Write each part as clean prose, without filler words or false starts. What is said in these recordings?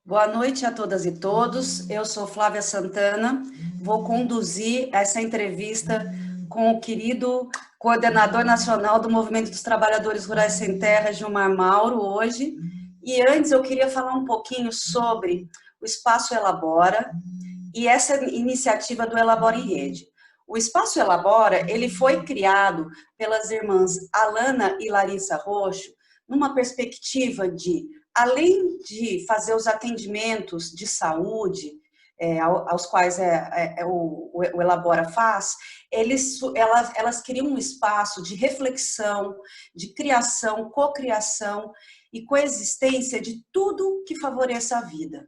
Boa noite a todas e todos. Eu sou Flávia Santana. Vou conduzir essa entrevista com o querido coordenador nacional do Movimento dos Trabalhadores Rurais Sem Terra, Gilmar Mauro, hoje. E antes eu queria falar um pouquinho sobre o Espaço Elabora e essa iniciativa do Elabora em Rede. O Espaço Elabora, ele foi criado pelas irmãs Alana e Larissa Roxo, numa perspectiva de, além de fazer os atendimentos de saúde, aos quais o Elabora faz, elas criam um espaço de reflexão, de criação, cocriação e coexistência de tudo que favoreça a vida.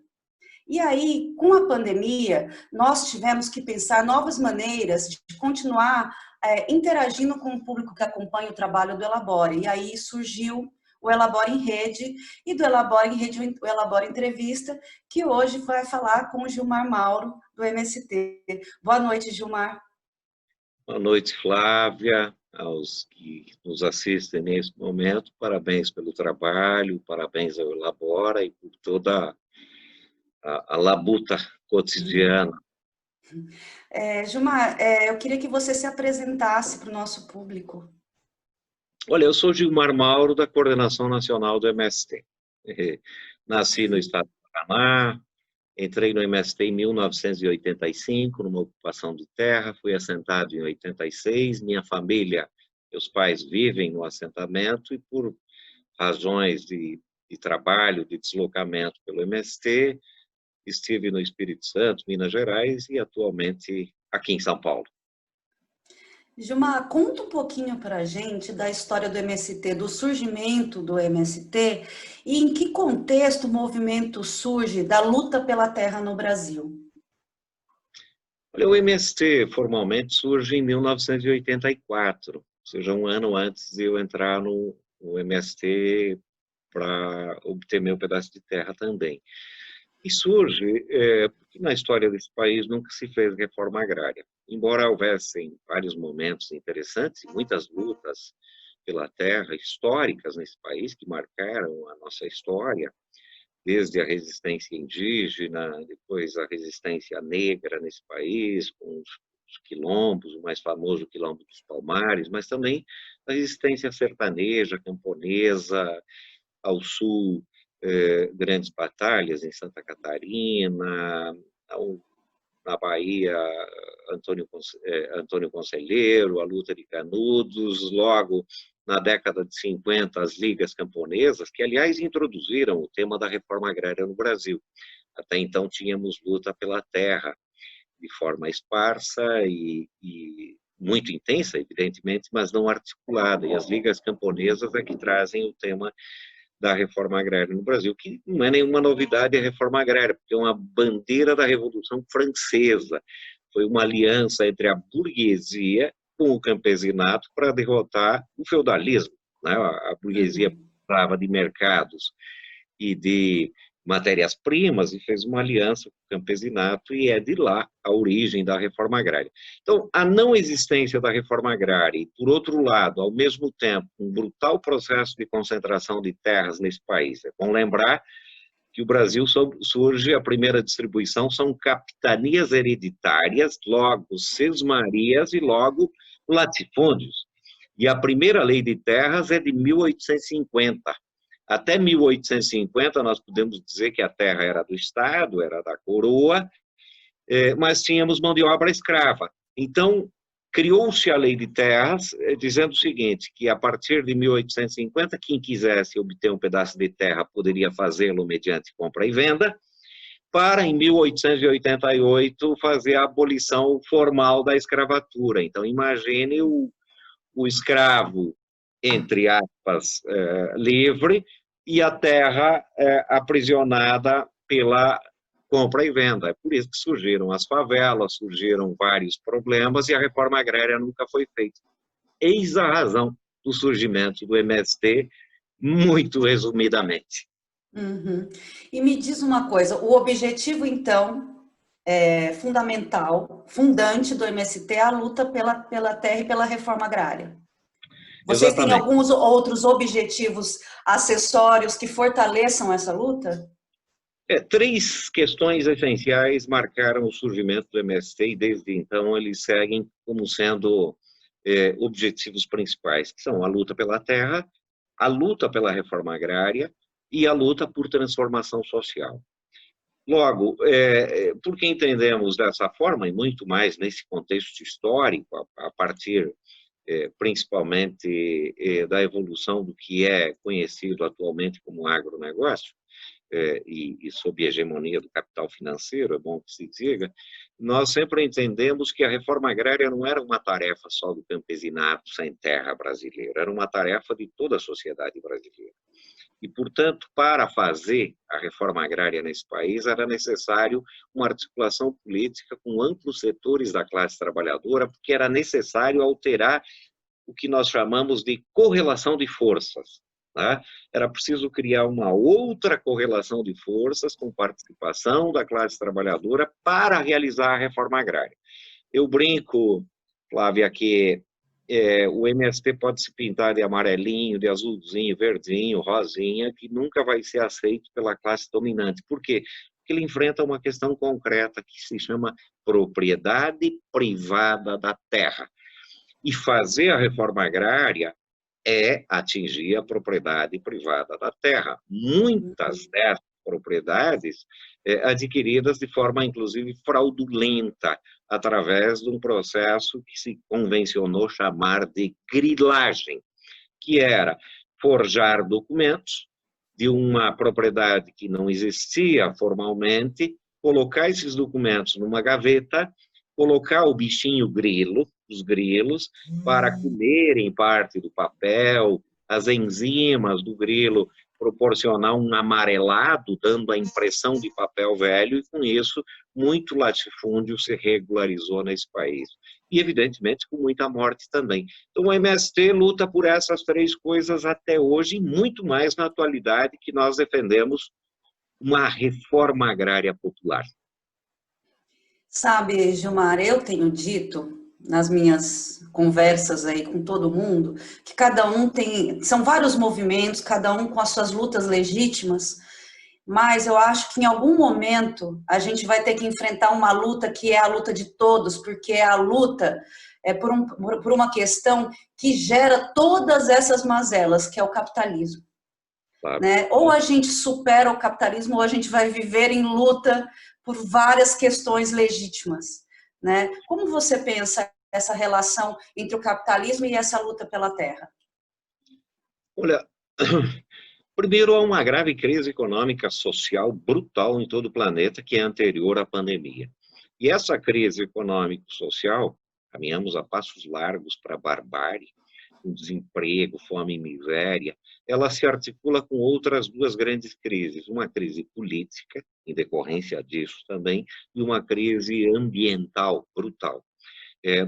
E aí, com a pandemia, nós tivemos que pensar novas maneiras de continuar interagindo com o público que acompanha o trabalho do Elabora. E aí surgiu o Elabora em Rede, e do Elabora em Rede, o Elabora Entrevista, que hoje vai falar com o Gilmar Mauro, do MST. Boa noite, Gilmar. Boa noite, Flávia, aos que nos assistem nesse momento. Parabéns pelo trabalho, parabéns ao Elabora e por toda a labuta cotidiana. Gilmar, eu queria que você se apresentasse para o nosso público. Olha, eu sou Gilmar Mauro, da Coordenação Nacional do MST. Nasci no estado do Paraná, entrei no MST em 1985, numa ocupação de terra, fui assentado em 86, minha família, meus pais vivem no assentamento e por razões de trabalho, de deslocamento pelo MST, estive no Espírito Santo, Minas Gerais e atualmente aqui em São Paulo. Gilmar, conta um pouquinho para a gente da história do MST, do surgimento do MST e em que contexto o movimento surge da luta pela terra no Brasil. Olha, o MST formalmente surge em 1984, ou seja, um ano antes de eu entrar no MST para obter meu pedaço de terra também. E surge porque na história desse país nunca se fez reforma agrária. Embora houvessem vários momentos interessantes e muitas lutas pela terra históricas nesse país que marcaram a nossa história, desde a resistência indígena, depois a resistência negra nesse país, com os quilombos, o mais famoso quilombo dos Palmares, mas também a resistência sertaneja, camponesa, ao sul, grandes batalhas em Santa Catarina, na Bahia, Antônio Conselheiro, a luta de Canudos, logo na década de 50, as ligas camponesas, que, aliás, introduziram o tema da reforma agrária no Brasil. Até então, tínhamos luta pela terra, de forma esparsa e muito intensa, evidentemente, mas não articulada. E as ligas camponesas é que trazem o tema da reforma agrária no Brasil, que não é nenhuma novidade a reforma agrária, porque é uma bandeira da Revolução Francesa. Foi uma aliança entre a burguesia com o campesinato para derrotar o feudalismo, né? A burguesia precisava de mercados e de matérias-primas e fez uma aliança com o campesinato, e é de lá a origem da reforma agrária. Então, a não existência da reforma agrária e, por outro lado, ao mesmo tempo, um brutal processo de concentração de terras nesse país. É bom lembrar que o Brasil surge, a primeira distribuição são capitanias hereditárias, logo sesmarias e logo latifúndios. E a primeira lei de terras é de 1850. Até 1850, nós podemos dizer que a terra era do Estado, era da coroa, mas tínhamos mão de obra escrava. Então, criou-se a lei de terras, dizendo o seguinte, que a partir de 1850, quem quisesse obter um pedaço de terra poderia fazê-lo mediante compra e venda, para, em 1888, fazer a abolição formal da escravatura. Então, imagine o escravo, entre aspas, livre, e a terra aprisionada pela compra e venda. É por isso que surgiram as favelas, surgiram vários problemas, e a reforma agrária nunca foi feita. Eis a razão do surgimento do MST, muito resumidamente. Uhum. E me diz uma coisa, o objetivo, então, fundamental, fundante do MST é a luta pela terra e pela reforma agrária. Vocês têm alguns outros objetivos acessórios que fortaleçam essa luta? Três questões essenciais marcaram o surgimento do MST e desde então eles seguem como sendo objetivos principais, que são a luta pela terra, a luta pela reforma agrária e a luta por transformação social. Logo, porque entendemos dessa forma, e muito mais nesse contexto histórico, a partir principalmente da evolução do que é conhecido atualmente como agronegócio, e sob a hegemonia do capital financeiro, é bom que se diga, nós sempre entendemos que a reforma agrária não era uma tarefa só do campesinato sem terra brasileiro, era uma tarefa de toda a sociedade brasileira. E, portanto, para fazer a reforma agrária nesse país, era necessário uma articulação política com amplos setores da classe trabalhadora, porque era necessário alterar o que nós chamamos de correlação de forças. Né? Era preciso criar uma outra correlação de forças com participação da classe trabalhadora para realizar a reforma agrária. Eu brinco, Flávia, que o MST pode se pintar de amarelinho, de azulzinho, verdinho, rosinha, que nunca vai ser aceito pela classe dominante. Por quê? Porque ele enfrenta uma questão concreta que se chama propriedade privada da terra. E fazer a reforma agrária é atingir a propriedade privada da terra. Muitas dessas propriedades adquiridas de forma, inclusive, fraudulenta, através de um processo que se convencionou chamar de grilagem, que era forjar documentos de uma propriedade que não existia formalmente, colocar esses documentos numa gaveta, colocar o bichinho grilo, os grilos, para comerem parte do papel, as enzimas do grilo proporcionar um amarelado, dando a impressão de papel velho, e com isso muito latifúndio se regularizou nesse país. E, evidentemente, com muita morte também. Então, o MST luta por essas três coisas até hoje, e muito mais na atualidade, que nós defendemos uma reforma agrária popular. Sabe, Gilmar, eu tenho dito nas minhas conversas aí com todo mundo que cada um tem, são vários movimentos, cada um com as suas lutas legítimas, mas eu acho que em algum momento a gente vai ter que enfrentar uma luta que é a luta de todos, porque a luta é por uma questão que gera todas essas mazelas, que é o capitalismo. Claro. Né? Ou a gente supera o capitalismo, ou a gente vai viver em luta por várias questões legítimas. Né? Como você pensa essa relação entre o capitalismo e essa luta pela terra? Olha, primeiro há uma grave crise econômica social brutal em todo o planeta que é anterior à pandemia. E essa crise econômico-social, caminhamos a passos largos para a barbárie, com desemprego, fome e miséria, ela se articula com outras duas grandes crises, uma crise política, em decorrência disso também, e uma crise ambiental brutal.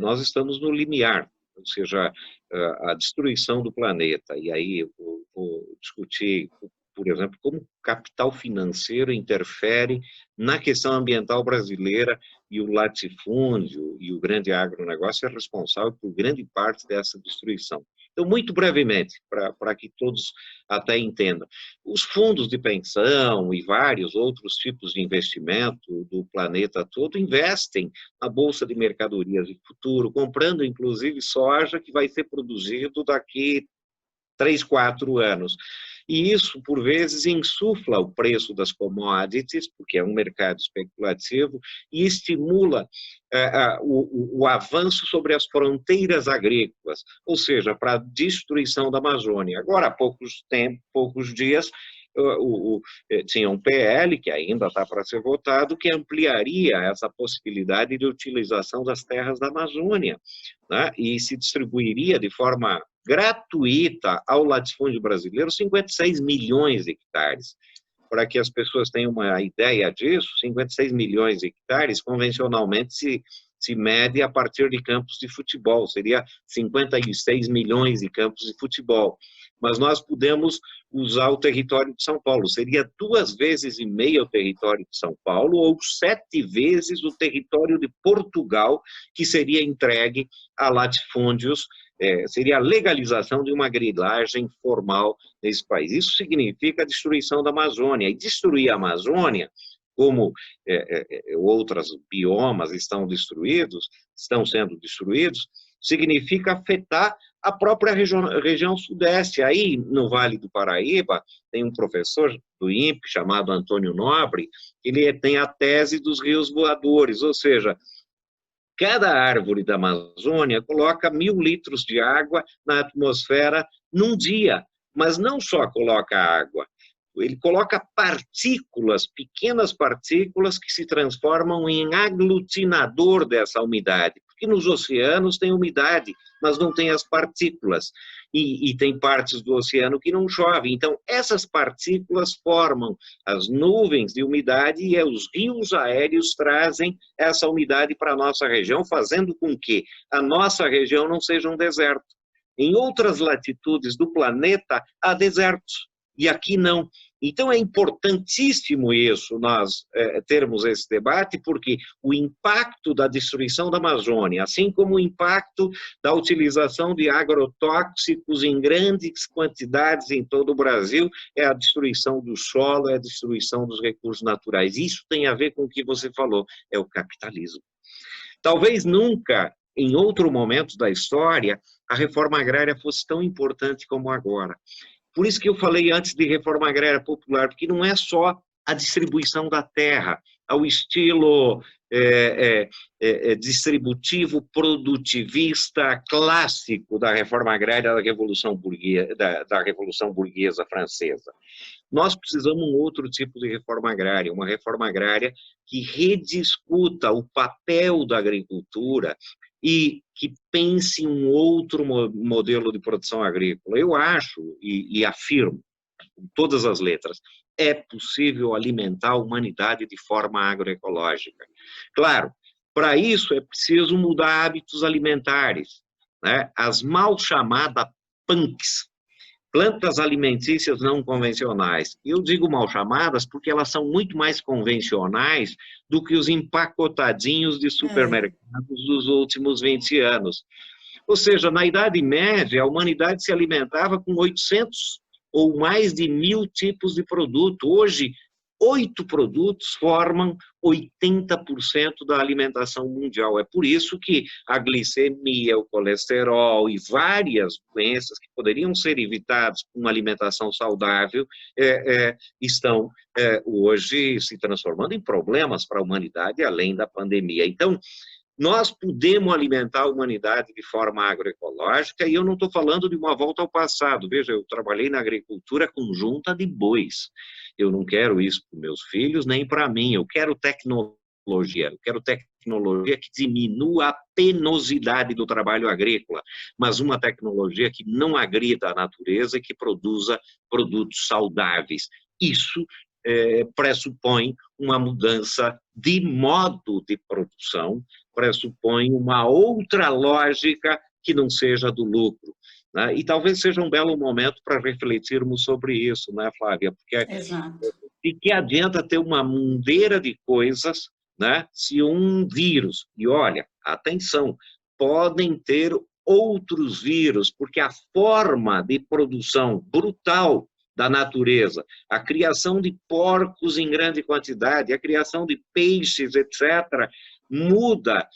Nós estamos no limiar, ou seja, a destruição do planeta, e aí eu vou discutir, por exemplo, como o capital financeiro interfere na questão ambiental brasileira, e o latifúndio e o grande agronegócio é responsável por grande parte dessa destruição. Então, muito brevemente, para que todos até entendam, os fundos de pensão e vários outros tipos de investimento do planeta todo investem na Bolsa de Mercadorias de Futuro, comprando, inclusive, soja que vai ser produzido daqui 3, 4 anos. E isso, por vezes, insufla o preço das commodities, porque é um mercado especulativo, e estimula o avanço sobre as fronteiras agrícolas, ou seja, para a destruição da Amazônia. Agora, há poucos dias, tinha um PL, que ainda está para ser votado, que ampliaria essa possibilidade de utilização das terras da Amazônia, né? E se distribuiria de forma gratuita ao latifúndio brasileiro 56 milhões de hectares. Para que as pessoas tenham uma ideia disso, 56 milhões de hectares, convencionalmente se mede a partir de campos de futebol, seria 56 milhões de campos de futebol. mas nós pudemos usar o território de São Paulo. Seria 2,5 vezes o território de São Paulo ou 7 vezes o território de Portugal, que seria entregue a latifúndios, seria a legalização de uma grilagem formal nesse país. Isso significa a destruição da Amazônia. E destruir a Amazônia, como outros biomas estão sendo destruídos, significa afetar a própria região sudeste. Aí, no Vale do Paraíba, tem um professor do INPE chamado Antônio Nobre, ele tem a tese dos rios voadores, ou seja, cada árvore da Amazônia coloca 1.000 litros de água na atmosfera num dia, mas não só coloca água, ele coloca partículas, pequenas partículas que se transformam em aglutinador dessa umidade, porque nos oceanos tem umidade, mas não tem as partículas, e tem partes do oceano que não chove. Então, essas partículas formam as nuvens de umidade e os rios aéreos trazem essa umidade para a nossa região, fazendo com que a nossa região não seja um deserto. Em outras latitudes do planeta, há desertos, e aqui não. Então, é importantíssimo isso, nós termos esse debate, porque o impacto da destruição da Amazônia, assim como o impacto da utilização de agrotóxicos em grandes quantidades em todo o Brasil, é a destruição do solo, é a destruição dos recursos naturais. Isso tem a ver com o que você falou, é o capitalismo. Talvez nunca, em outro momento da história, a reforma agrária fosse tão importante como agora. Por isso que eu falei antes de reforma agrária popular, porque não é só a distribuição da terra, ao estilo distributivo, produtivista, clássico da reforma agrária da Revolução Burguesa Francesa. Nós precisamos de um outro tipo de reforma agrária, uma reforma agrária que rediscuta o papel da agricultura e que pense em um outro modelo de produção agrícola. Eu acho e afirmo, com todas as letras, é possível alimentar a humanidade de forma agroecológica. Claro, para isso é preciso mudar hábitos alimentares, né? As mal chamadas PANCs, plantas alimentícias não convencionais. Eu digo mal chamadas porque elas são muito mais convencionais do que os empacotadinhos de supermercados dos últimos 20 anos. Ou seja, na Idade Média, a humanidade se alimentava com 800 ou mais de 1.000 tipos de produto. Hoje, 8 produtos formam 80% da alimentação mundial. É por isso que a glicemia, o colesterol e várias doenças que poderiam ser evitadas com uma alimentação saudável estão hoje se transformando em problemas para a humanidade, além da pandemia. Então, nós podemos alimentar a humanidade de forma agroecológica, e eu não estou falando de uma volta ao passado. Veja, eu trabalhei na agricultura conjunta de bois. Eu não quero isso para os meus filhos, nem para mim. Eu quero tecnologia que diminua a penosidade do trabalho agrícola, mas uma tecnologia que não agrida a natureza e que produza produtos saudáveis. Isso pressupõe uma mudança de modo de produção, pressupõe uma outra lógica que não seja do lucro, né? E talvez seja um belo momento para refletirmos sobre isso, né, Flávia? Porque de que adianta ter uma mundeira de coisas, né, se um vírus, e olha, atenção, podem ter outros vírus, porque a forma de produção brutal da natureza, a criação de porcos em grande quantidade, a criação de peixes, etc., muda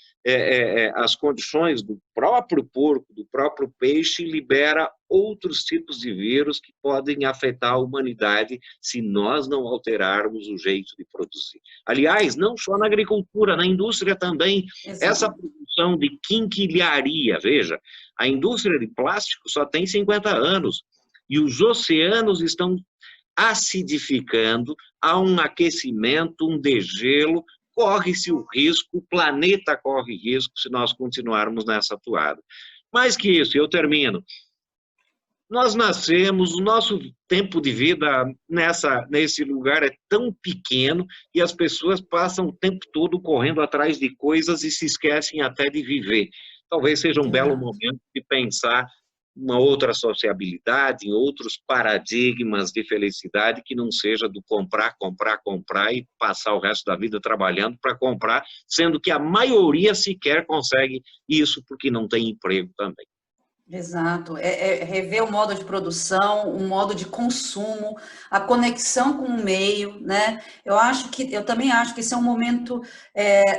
as condições do próprio porco, do próprio peixe, e libera outros tipos de vírus que podem afetar a humanidade se nós não alterarmos o jeito de produzir. Aliás, não só na agricultura, na indústria também. Exato. Essa produção de quinquilharia, veja, a indústria de plástico só tem 50 anos, e os oceanos estão acidificando, há um aquecimento, um degelo, corre-se o risco, o planeta corre risco se nós continuarmos nessa toada. Mais que isso, eu termino. Nós nascemos, o nosso tempo de vida nesse lugar é tão pequeno e as pessoas passam o tempo todo correndo atrás de coisas e se esquecem até de viver. Talvez seja um belo momento de pensar uma outra sociabilidade, em outros paradigmas de felicidade que não seja do comprar, comprar, comprar e passar o resto da vida trabalhando para comprar, sendo que a maioria sequer consegue isso porque não tem emprego também. Exato, é rever o modo de produção, o modo de consumo, a conexão com o meio, né? Eu também acho que esse é um momento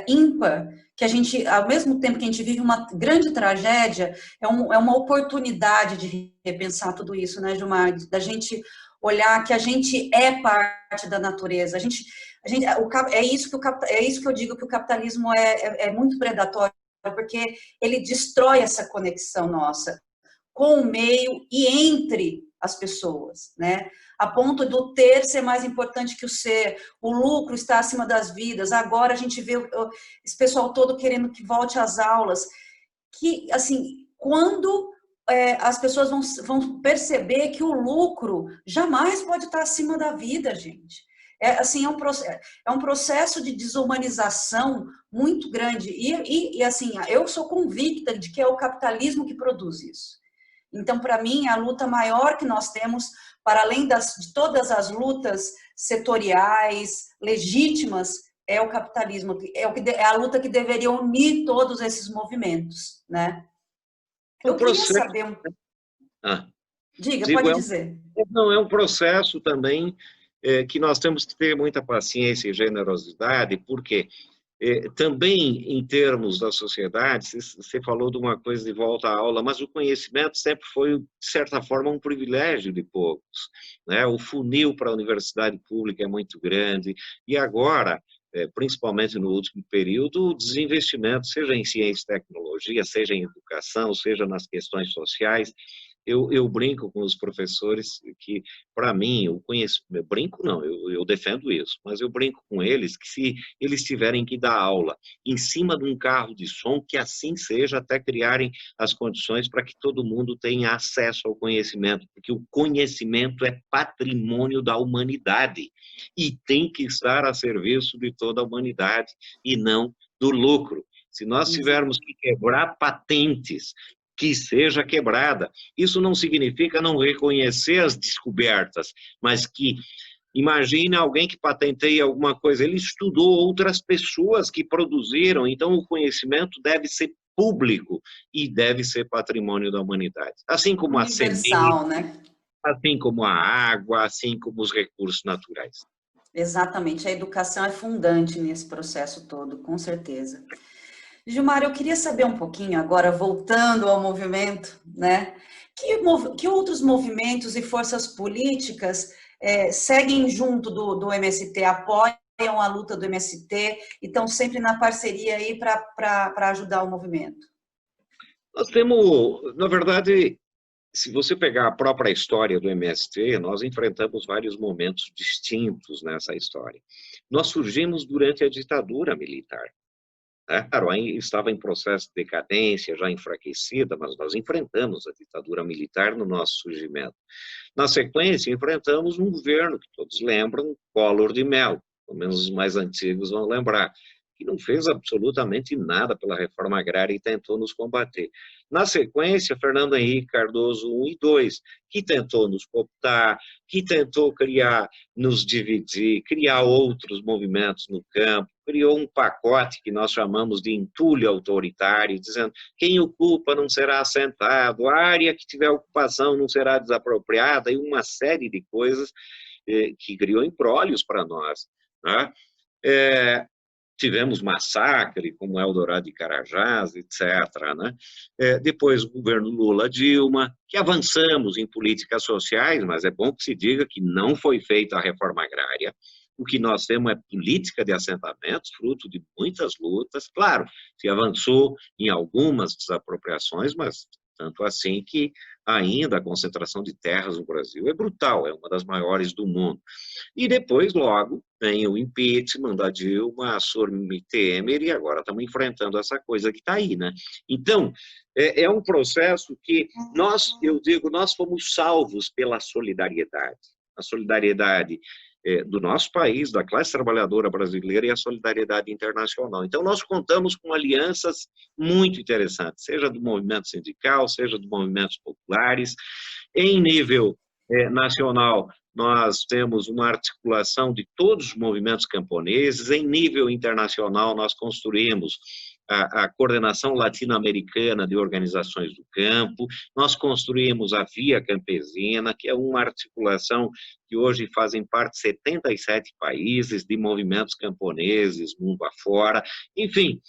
ímpar, que a gente, ao mesmo tempo que a gente vive uma grande tragédia, é uma oportunidade de repensar tudo isso, né, Gilmar? Da gente olhar que a gente é parte da natureza, é isso que eu digo que o capitalismo é muito predatório, porque ele destrói essa conexão nossa com o meio e entre as pessoas, né? A ponto do ter ser mais importante que o ser, o lucro está acima das vidas. Agora a gente vê esse pessoal todo querendo que volte às aulas, que, assim, quando as pessoas vão perceber que o lucro jamais pode estar acima da vida, gente. Assim, é um processo de desumanização muito grande. E assim, eu sou convicta de que é o capitalismo que produz isso. Então, para mim, a luta maior que nós temos, para além de todas as lutas setoriais, legítimas, é o capitalismo, é a luta que deveria unir todos esses movimentos, né? O Eu queria processo, saber... ah, Diga, digo, pode dizer. não, é um processo também que nós temos que ter muita paciência e generosidade, porque também em termos da sociedade, você falou de uma coisa de volta à aula, mas o conhecimento sempre foi, de certa forma, um privilégio de poucos, né? O funil para a universidade pública é muito grande, e agora, principalmente no último período, o desinvestimento, seja em ciência e tecnologia, seja em educação, seja nas questões sociais. Eu brinco com os professores que, para mim, eu conheço, eu brinco não, eu defendo isso, mas eu brinco com eles que se eles tiverem que dar aula em cima de um carro de som, que assim seja, até criarem as condições para que todo mundo tenha acesso ao conhecimento, porque o conhecimento é patrimônio da humanidade e tem que estar a serviço de toda a humanidade e não do lucro. Se nós tivermos que quebrar patentes, que seja quebrada. Isso não significa não reconhecer as descobertas, mas que imagine alguém que patenteia alguma coisa, ele estudou outras pessoas que produziram, então o conhecimento deve ser público e deve ser patrimônio da humanidade. Assim como a semente, Universal, né? assim como a água, assim como os recursos naturais. Exatamente, a educação é fundante nesse processo todo, com certeza. Gilmar, eu queria saber um pouquinho agora, voltando ao movimento, né? Que outros movimentos e forças políticas seguem junto do MST, apoiam a luta do MST e estão sempre na parceria aí para ajudar o movimento? Nós temos, na verdade, se você pegar a própria história do MST, nós enfrentamos vários momentos distintos nessa história. Nós surgimos durante a ditadura militar. Claro, aí estava em processo de decadência, já enfraquecida, mas nós enfrentamos a ditadura militar no nosso surgimento. Na sequência, enfrentamos um governo que todos lembram, Collor de Mello, pelo menos os mais antigos vão lembrar, que não fez absolutamente nada pela reforma agrária e tentou nos combater. Na sequência, Fernando Henrique Cardoso I e II, que tentou nos cooptar, que tentou nos dividir, criar outros movimentos no campo, criou um pacote que nós chamamos de entulho autoritário, dizendo quem ocupa não será assentado, a área que tiver ocupação não será desapropriada, e uma série de coisas que criou embrólios para nós, né? Tivemos massacre, como Eldorado e Carajás, etc. Né? Depois o governo Lula-Dilma, que avançamos em políticas sociais, mas é bom que se diga que não foi feita a reforma agrária. O que nós temos é política de assentamentos, fruto de muitas lutas. Claro, se avançou em algumas desapropriações, mas tanto assim que ainda a concentração de terras no Brasil é brutal, é uma das maiores do mundo. E depois, logo, vem o impeachment da Dilma, a Sormi Temer, e agora estamos enfrentando essa coisa que está aí, né? Então, é um processo que nós fomos salvos pela solidariedade. A solidariedade do nosso país, da classe trabalhadora brasileira e a solidariedade internacional. Então, nós contamos com alianças muito interessantes, seja do movimento sindical, seja dos movimentos populares. Em nível nacional, nós temos uma articulação de todos os movimentos camponeses. Em nível internacional, nós construímos a coordenação latino-americana de organizações do campo, nós construímos a Via Campesina, que é uma articulação que hoje fazem parte de 77 países, de movimentos camponeses, mundo afora, enfim,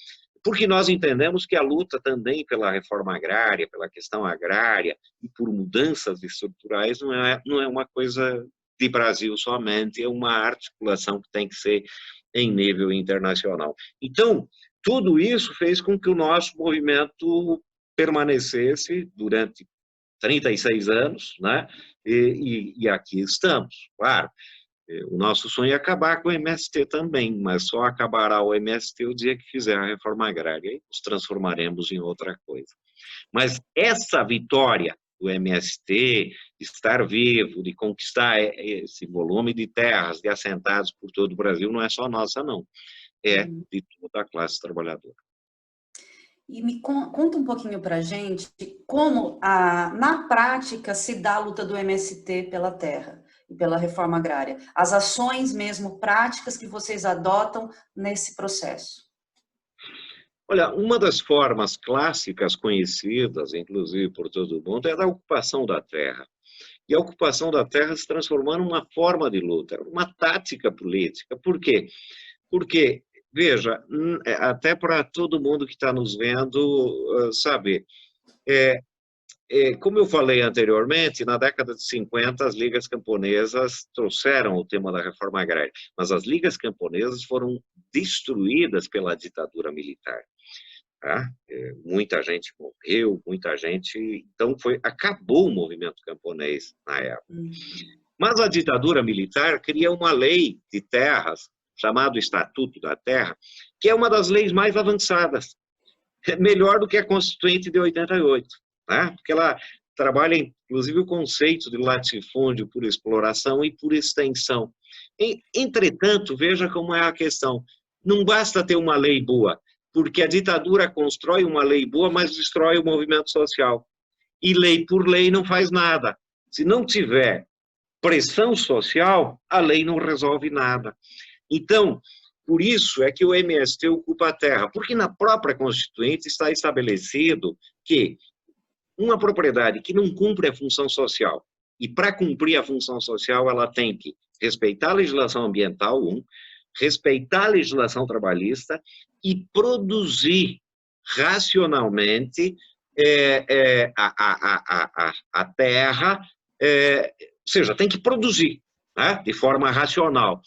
porque nós entendemos que a luta também pela reforma agrária, pela questão agrária e por mudanças estruturais não é uma coisa de Brasil somente, é uma articulação que tem que ser em nível internacional. Então, tudo isso fez com que o nosso movimento permanecesse durante 36 anos, né? E aqui estamos, claro. O nosso sonho é acabar com o MST também, mas só acabará o MST o dia que fizer a reforma agrária, e nos transformaremos em outra coisa. Mas essa vitória do MST, de estar vivo, de conquistar esse volume de terras, de assentados por todo o Brasil, não é só nossa, não. É de toda a classe trabalhadora. E me conta um pouquinho para a gente como, na prática, se dá a luta do MST pela terra e pela reforma agrária. As ações mesmo práticas que vocês adotam nesse processo. Olha, uma das formas clássicas conhecidas, inclusive por todo mundo, é a da ocupação da terra. E a ocupação da terra se transformou numa forma de luta, uma tática política. Por quê? Porque, veja, até para todo mundo que está nos vendo saber, como eu falei anteriormente, na década de 50 as ligas camponesas trouxeram o tema da reforma agrária, mas as ligas camponesas foram destruídas pela ditadura militar. Tá? Muita gente morreu, muita gente... Então, acabou o movimento camponês na época. Mas a ditadura militar cria uma lei de terras, chamado Estatuto da Terra, que é uma das leis mais avançadas, melhor do que a Constituinte de 88, né? Porque ela trabalha, inclusive, o conceito de latifúndio por exploração e por extensão. Entretanto, veja como é a questão, não basta ter uma lei boa, porque a ditadura constrói uma lei boa, mas destrói o movimento social. E lei por lei não faz nada. Se não tiver pressão social, a lei não resolve nada. Então, por isso é que o MST ocupa a terra, porque na própria Constituinte está estabelecido que uma propriedade que não cumpre a função social, e para cumprir a função social ela tem que respeitar a legislação ambiental, respeitar a legislação trabalhista e produzir racionalmente a terra, ou seja, tem que produzir, né, de forma racional.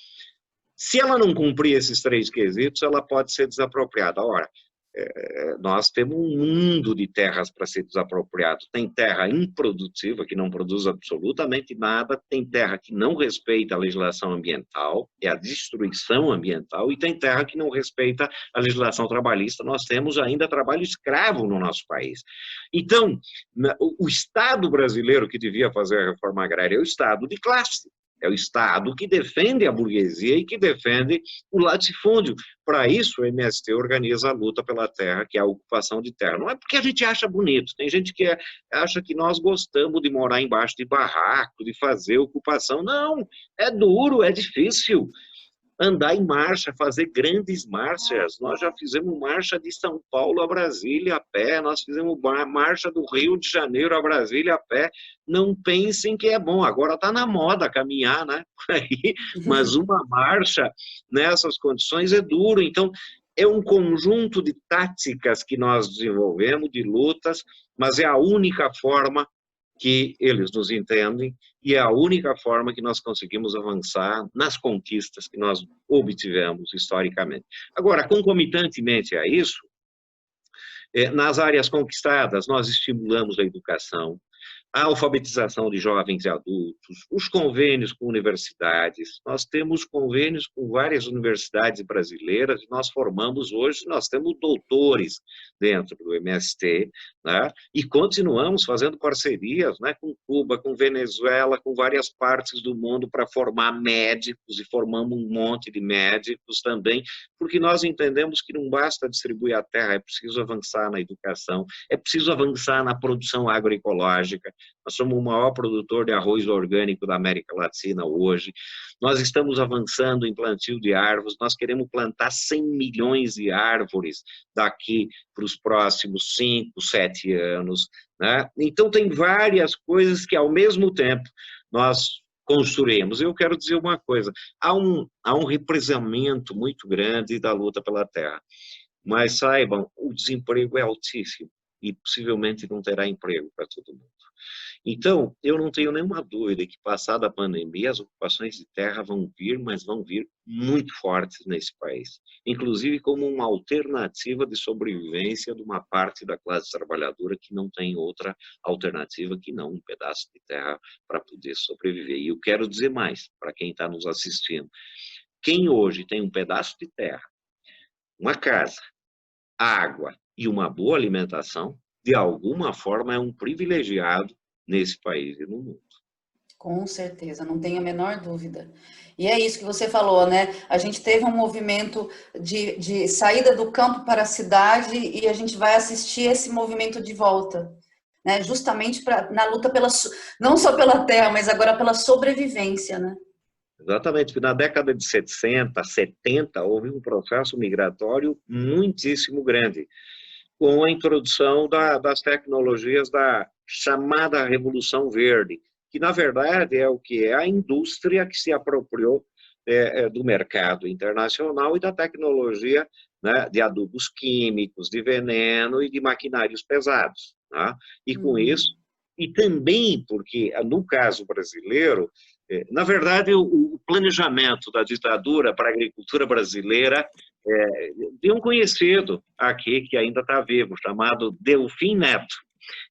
Se ela não cumprir esses 3 quesitos, ela pode ser desapropriada. Ora, nós temos um mundo de terras para ser desapropriado. Tem terra improdutiva, que não produz absolutamente nada, tem terra que não respeita a legislação ambiental, é a destruição ambiental, e tem terra que não respeita a legislação trabalhista. Nós temos ainda trabalho escravo no nosso país. Então, o Estado brasileiro que devia fazer a reforma agrária é o Estado de classe. É o Estado que defende a burguesia e que defende o latifúndio. Para isso, o MST organiza a luta pela terra, que é a ocupação de terra. Não é porque a gente acha bonito, tem gente que acha que nós gostamos de morar embaixo de barraco, de fazer ocupação. Não, é duro, é difícil. Andar em marcha, fazer grandes marchas. Nós já fizemos marcha de São Paulo a Brasília a pé, nós fizemos marcha do Rio de Janeiro a Brasília a pé. Não pensem que é bom, agora está na moda caminhar, né? Mas uma marcha nessas condições é duro. Então, é um conjunto de táticas que nós desenvolvemos, de lutas, mas é a única forma que eles nos entendem e é a única forma que nós conseguimos avançar nas conquistas que nós obtivemos historicamente. Agora, concomitantemente a isso, nas áreas conquistadas, nós estimulamos a educação, a alfabetização de jovens e adultos, os convênios com universidades. Nós temos convênios com várias universidades brasileiras e nós formamos hoje, nós temos doutores dentro do MST, né? E continuamos fazendo parcerias, né, com Cuba, com Venezuela, com várias partes do mundo para formar médicos, e formamos um monte de médicos também, porque nós entendemos que não basta distribuir a terra, é preciso avançar na educação, é preciso avançar na produção agroecológica. Nós somos o maior produtor de arroz orgânico da América Latina hoje. Nós estamos avançando em plantio de árvores, nós queremos plantar 100 milhões de árvores daqui para os próximos 5, 7 anos, né? Então, tem várias coisas que, ao mesmo tempo, nós construímos. Eu quero dizer uma coisa, há um represamento muito grande da luta pela terra, mas saibam, o desemprego é altíssimo e possivelmente não terá emprego para todo mundo. Então, eu não tenho nenhuma dúvida que, passada a pandemia, as ocupações de terra vão vir, mas vão vir muito fortes nesse país, inclusive como uma alternativa de sobrevivência de uma parte da classe trabalhadora que não tem outra alternativa que não um pedaço de terra para poder sobreviver. E eu quero dizer mais para quem está nos assistindo: quem hoje tem um pedaço de terra, uma casa, água e uma boa alimentação, de alguma forma é um privilegiado nesse país e no mundo. Com certeza, não tenho a menor dúvida. E é isso que você falou, né? A gente teve um movimento de saída do campo para a cidade e a gente vai assistir esse movimento de volta, né? Justamente na luta não só pela terra, mas agora pela sobrevivência, né? Exatamente, porque na década de 60, 70, houve um processo migratório muitíssimo grande, com a introdução das tecnologias da chamada Revolução Verde, que, na verdade, é o que é a indústria que se apropriou do mercado internacional e da tecnologia, né, de adubos químicos, de veneno e de maquinários pesados. Né? E com isso, e também porque, no caso brasileiro, na verdade, o planejamento da ditadura para a agricultura brasileira de um conhecido aqui, que ainda está vivo, chamado Delfim Neto,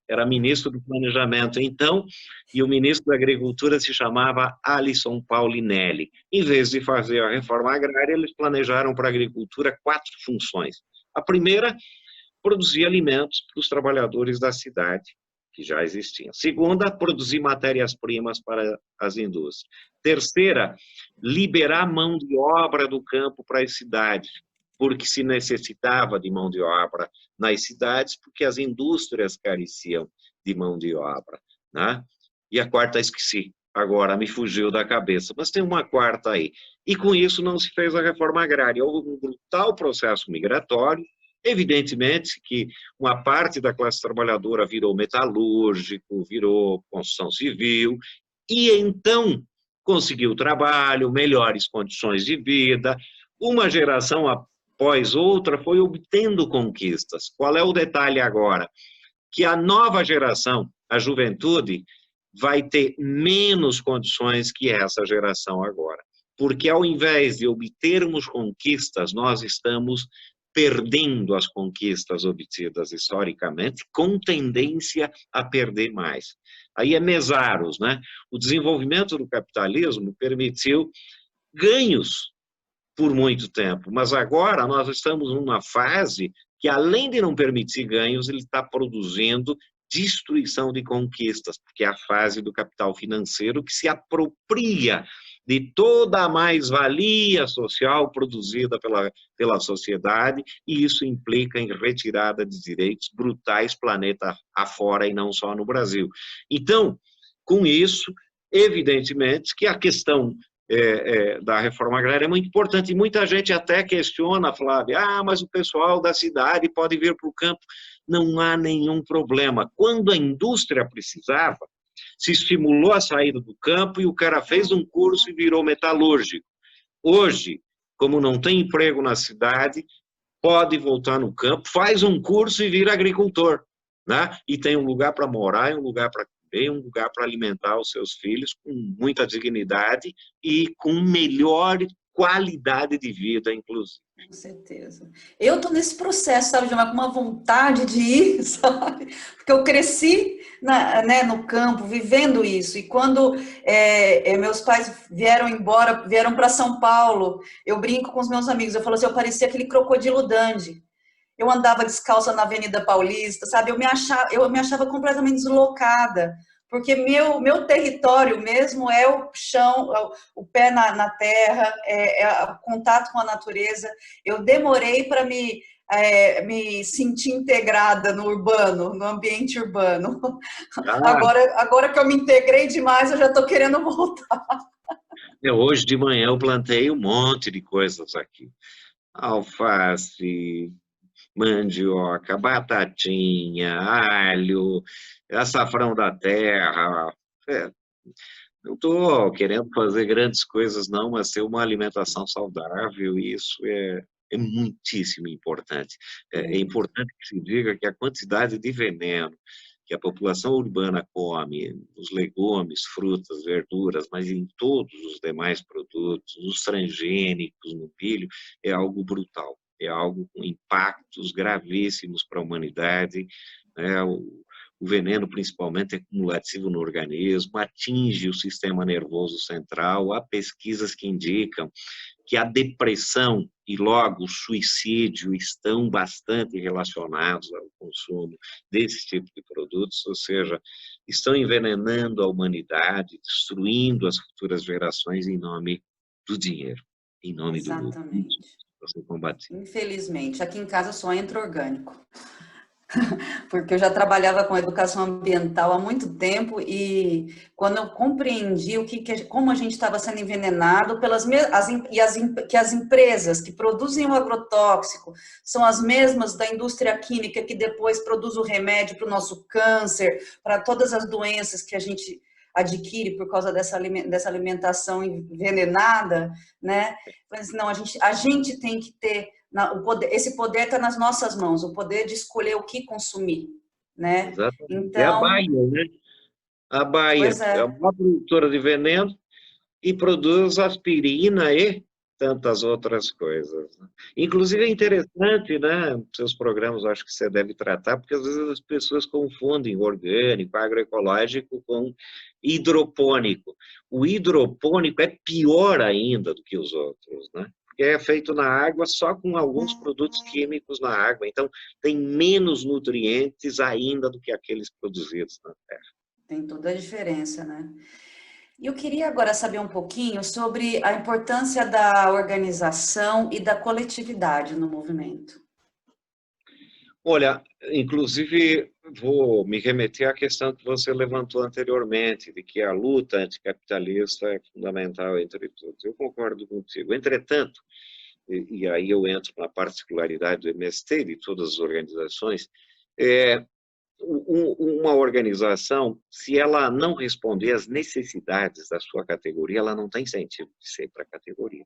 era ministro do Planejamento então, e o ministro da Agricultura se chamava Alisson Paulinelli. Em vez de fazer a reforma agrária, eles planejaram para a agricultura 4 funções. A primeira, produzir alimentos para os trabalhadores da cidade, que já existiam. Segunda, produzir matérias-primas para as indústrias. Terceira, liberar mão de obra do campo para as cidades, porque se necessitava de mão de obra nas cidades, porque as indústrias careciam de mão de obra. Né? E a quarta esqueci, agora me fugiu da cabeça, mas tem uma quarta aí. E com isso não se fez a reforma agrária. Houve um brutal processo migratório. Evidentemente que uma parte da classe trabalhadora virou metalúrgico, virou construção civil, e então conseguiu trabalho, melhores condições de vida. Uma geração após outra foi obtendo conquistas. Qual é o detalhe agora? Que a nova geração, a juventude, vai ter menos condições que essa geração agora. Porque ao invés de obtermos conquistas, nós estamos perdendo as conquistas obtidas historicamente, com tendência a perder mais. Aí é mesaros, né? O desenvolvimento do capitalismo permitiu ganhos por muito tempo, mas agora nós estamos numa fase que, além de não permitir ganhos, ele está produzindo destruição de conquistas, porque é a fase do capital financeiro que se apropria de toda a mais-valia social produzida pela sociedade, e isso implica em retirada de direitos brutais planeta afora e não só no Brasil. Então, com isso, evidentemente que a questão da reforma agrária é muito importante, e muita gente até questiona, Flávia, mas o pessoal da cidade pode vir para o campo. Não há nenhum problema. Quando a indústria precisava, se estimulou a saída do campo e o cara fez um curso e virou metalúrgico. Hoje, como não tem emprego na cidade, pode voltar no campo, faz um curso e vira agricultor, né? E tem um lugar para morar, um lugar para comer, um lugar para alimentar os seus filhos com muita dignidade e com melhor qualidade de vida, inclusive. Com certeza. Eu estou nesse processo, sabe, com uma vontade de ir, sabe? Porque eu cresci no campo, vivendo isso. E quando meus pais vieram para São Paulo, eu brinco com os meus amigos, eu falo assim, eu parecia aquele crocodilo Dundee. eu andava descalça na Avenida Paulista, sabe? Eu me achava completamente deslocada, porque meu território mesmo é o chão, o pé na terra, é o contato com a natureza. Eu demorei para me sentir integrada no urbano, no ambiente urbano. Ah, Agora que eu me integrei demais, eu já estou querendo voltar. hoje de manhã eu plantei um monte de coisas aqui. Alface, mandioca, batatinha, alho, açafrão da terra. É, não estou querendo fazer grandes coisas, não, mas ter uma alimentação saudável, isso é muitíssimo importante. É importante que se diga que a quantidade de veneno que a população urbana come, nos legumes, frutas, verduras, mas em todos os demais produtos, nos transgênicos, no milho, é algo brutal. É algo com impactos gravíssimos para a humanidade, né? O veneno, principalmente, é cumulativo no organismo, atinge o sistema nervoso central. Há pesquisas que indicam que a depressão e logo o suicídio estão bastante relacionados ao consumo desse tipo de produtos, ou seja, estão envenenando a humanidade, destruindo as futuras gerações em nome do dinheiro, em nome do lucro. Exatamente. Você combater. Infelizmente, aqui em casa só entra orgânico. Porque eu já trabalhava com educação ambiental há muito tempo e quando eu compreendi como a gente estava sendo envenenado que as empresas que produzem o agrotóxico são as mesmas da indústria química que depois produz o remédio para o nosso câncer, para todas as doenças que a gente adquire por causa dessa alimentação envenenada, né? Mas não, a gente tem que ter esse poder está nas nossas mãos, o poder de escolher o que consumir, né? Exatamente. É a Então, Bayer, né? A Bayer pois é é, uma produtora de veneno e produz aspirina e tantas outras coisas, né? Inclusive é interessante, né? Seus programas, eu acho que você deve tratar, porque às vezes as pessoas confundem orgânico, agroecológico com hidropônico. O hidropônico é pior ainda do que os outros, né? Porque é feito na água só com alguns produtos químicos na água, então tem menos nutrientes ainda do que aqueles produzidos na terra. tem toda a diferença, né? E eu queria agora saber um pouquinho sobre a importância da organização e da coletividade no movimento. Olha, inclusive, vou me remeter à questão que você levantou anteriormente, de que a luta anticapitalista é fundamental entre todos. Eu concordo contigo. Entretanto, e aí eu entro na particularidade do MST e de todas as organizações, uma organização, se ela não responder às necessidades da sua categoria, ela não tem sentido de ser para a categoria.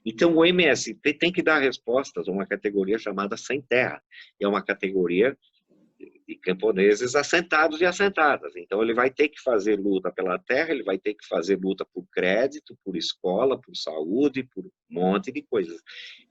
Então, o MST tem que dar respostas a uma categoria chamada sem terra, e é uma categoria de camponeses assentados e assentadas. Então, ele vai ter que fazer luta pela terra, ele vai ter que fazer luta por crédito, por escola, por saúde, por um monte de coisas.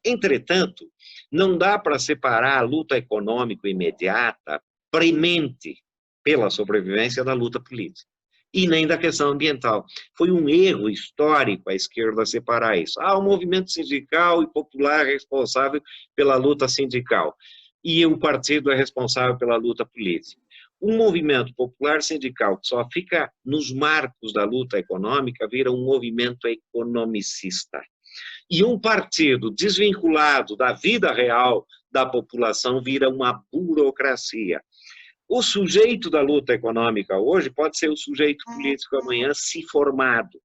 Entretanto, não dá para separar a luta econômica imediata, premente pela sobrevivência da luta política. E nem da questão ambiental. Foi um erro histórico a esquerda separar isso. O movimento sindical e popular é responsável pela luta sindical e o partido é responsável pela luta política. Um movimento popular sindical que só fica nos marcos da luta econômica vira um movimento economicista. E um partido desvinculado da vida real da população vira uma burocracia. O sujeito da luta econômica hoje pode ser o sujeito político amanhã, se formado,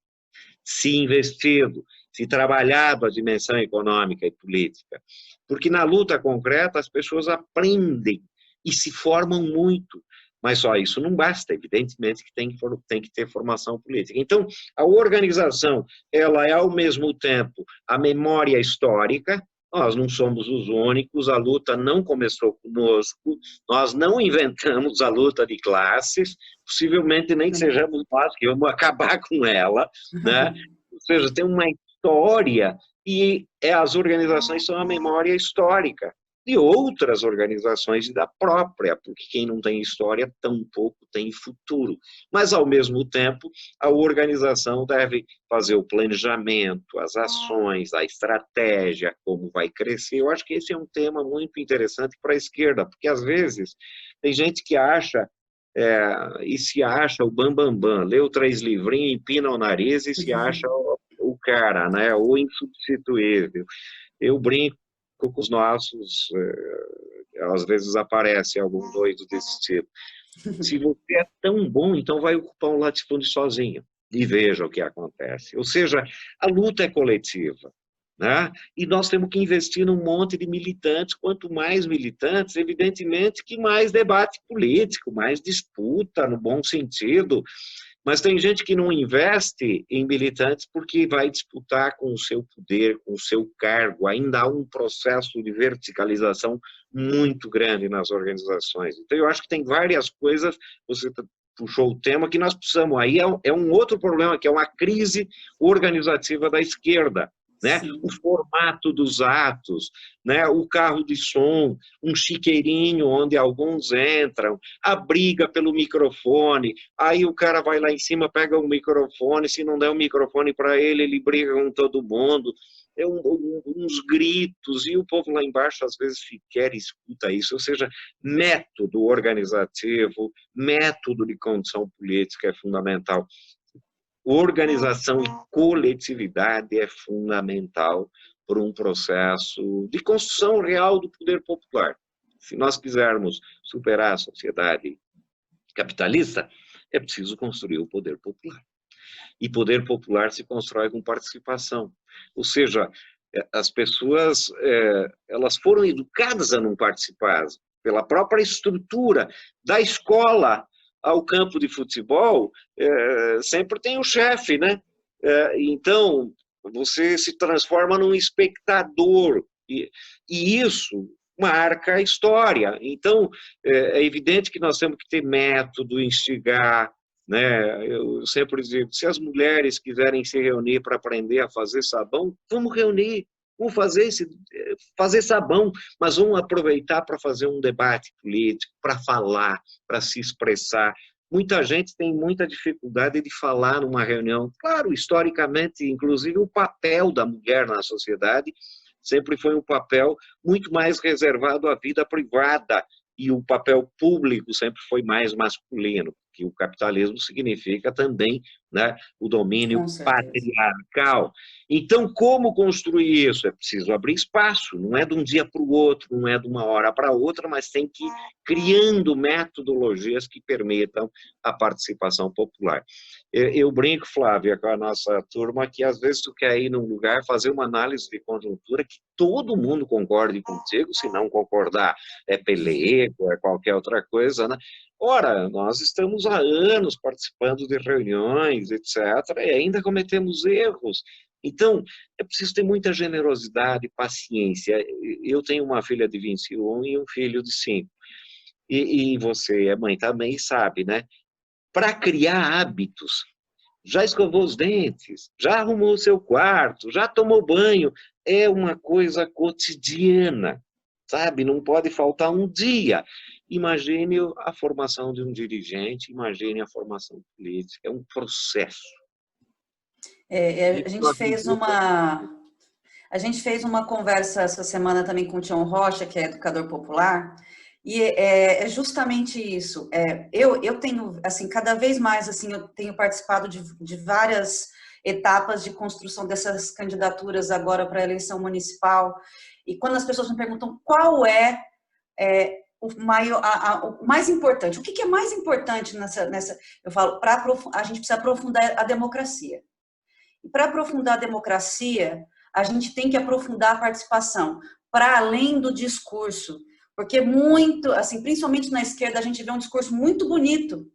se investido, se trabalhado a dimensão econômica e política. Porque na luta concreta as pessoas aprendem e se formam muito. Mas só isso não basta, evidentemente que tem que ter formação política. Então, a organização, ela é ao mesmo tempo a memória histórica. Nós não somos os únicos, a luta não começou conosco, nós não inventamos a luta de classes, possivelmente nem sejamos nós que vamos acabar com ela, né? Ou seja, tem uma história e as organizações são a memória histórica. de outras organizações e da própria, porque quem não tem história tampouco tem futuro. Mas, ao mesmo tempo, a organização deve fazer o planejamento, as ações, a estratégia, como vai crescer. Eu acho que esse é um tema muito interessante para a esquerda, porque, às vezes, tem gente que acha e se acha o bambambam, bam, bam, leu 3 livrinhos, empina o nariz e se acha o cara, né? O insubstituível. Eu brinco com os nossos, às vezes aparece algum doido desse tipo. Se você é tão bom, então vai ocupar um latifúndio sozinho e veja o que acontece. Ou seja, a luta é coletiva, né? E nós temos que investir num monte de militantes. Quanto mais militantes, evidentemente que mais debate político, mais disputa, no bom sentido. Mas tem gente que não investe em militantes porque vai disputar com o seu poder, com o seu cargo. Ainda há um processo de verticalização muito grande nas organizações. Então, eu acho que tem várias coisas, você puxou o tema, que nós precisamos. Aí é um outro problema, que é uma crise organizativa da esquerda. Né? O formato dos atos, né? O carro de som, um chiqueirinho onde alguns entram, a briga pelo microfone, aí o cara vai lá em cima, pega o microfone, se não der o microfone para ele, ele briga com todo mundo, uns gritos, e o povo lá embaixo às vezes sequer escuta isso, ou seja, método organizativo, método de condução política é fundamental. Organização e coletividade é fundamental para um processo de construção real do poder popular. Se nós quisermos superar a sociedade capitalista, é preciso construir o poder popular. E poder popular se constrói com participação. Ou seja, as pessoas elas foram educadas a não participar, pela própria estrutura da escola ao campo de futebol, sempre tem o chefe, né? Então, você se transforma num espectador, e isso marca a história. Então, é evidente que nós temos que ter método, instigar, né? Eu sempre digo, se as mulheres quiserem se reunir para aprender a fazer sabão, vamos reunir. Vamos fazer sabão, mas vamos aproveitar para fazer um debate político, para falar, para se expressar. Muita gente tem muita dificuldade de falar numa reunião. Claro, historicamente, inclusive, o papel da mulher na sociedade sempre foi um papel muito mais reservado à vida privada, e o papel público sempre foi mais masculino, que o capitalismo significa também, né, o domínio patriarcal. Então, como construir isso? É preciso abrir espaço, não é de um dia para o outro, não é de uma hora para outra, mas tem que ir criando metodologias que permitam a participação popular. Eu brinco, Flávia, com a nossa turma, que às vezes tu quer ir num lugar, fazer uma análise de conjuntura que todo mundo concorde contigo, se não concordar é pelego, é qualquer outra coisa, né? Ora, nós estamos há anos participando de reuniões, etc., e ainda cometemos erros. Então, é preciso ter muita generosidade, paciência. Eu tenho uma filha de 21 e um filho de 5. E você é mãe também sabe, né? Para criar hábitos, já escovou os dentes, já arrumou o seu quarto, já tomou banho, é uma coisa cotidiana, sabe? Não pode faltar um dia. Imagine a formação de um dirigente, imagine a formação política, é um processo. A gente fez uma conversa essa semana também com o Tião Rocha, que é educador popular, e é justamente isso. Eu tenho, assim, cada vez mais, assim, eu tenho participado de várias etapas de construção dessas candidaturas agora para a eleição municipal, e quando as pessoas me perguntam qual é o mais importante, o que é mais importante nessa eu falo, a gente precisa aprofundar a democracia. E para aprofundar a democracia, a gente tem que aprofundar a participação, para além do discurso, porque muito, assim, principalmente na esquerda, a gente vê um discurso muito bonito,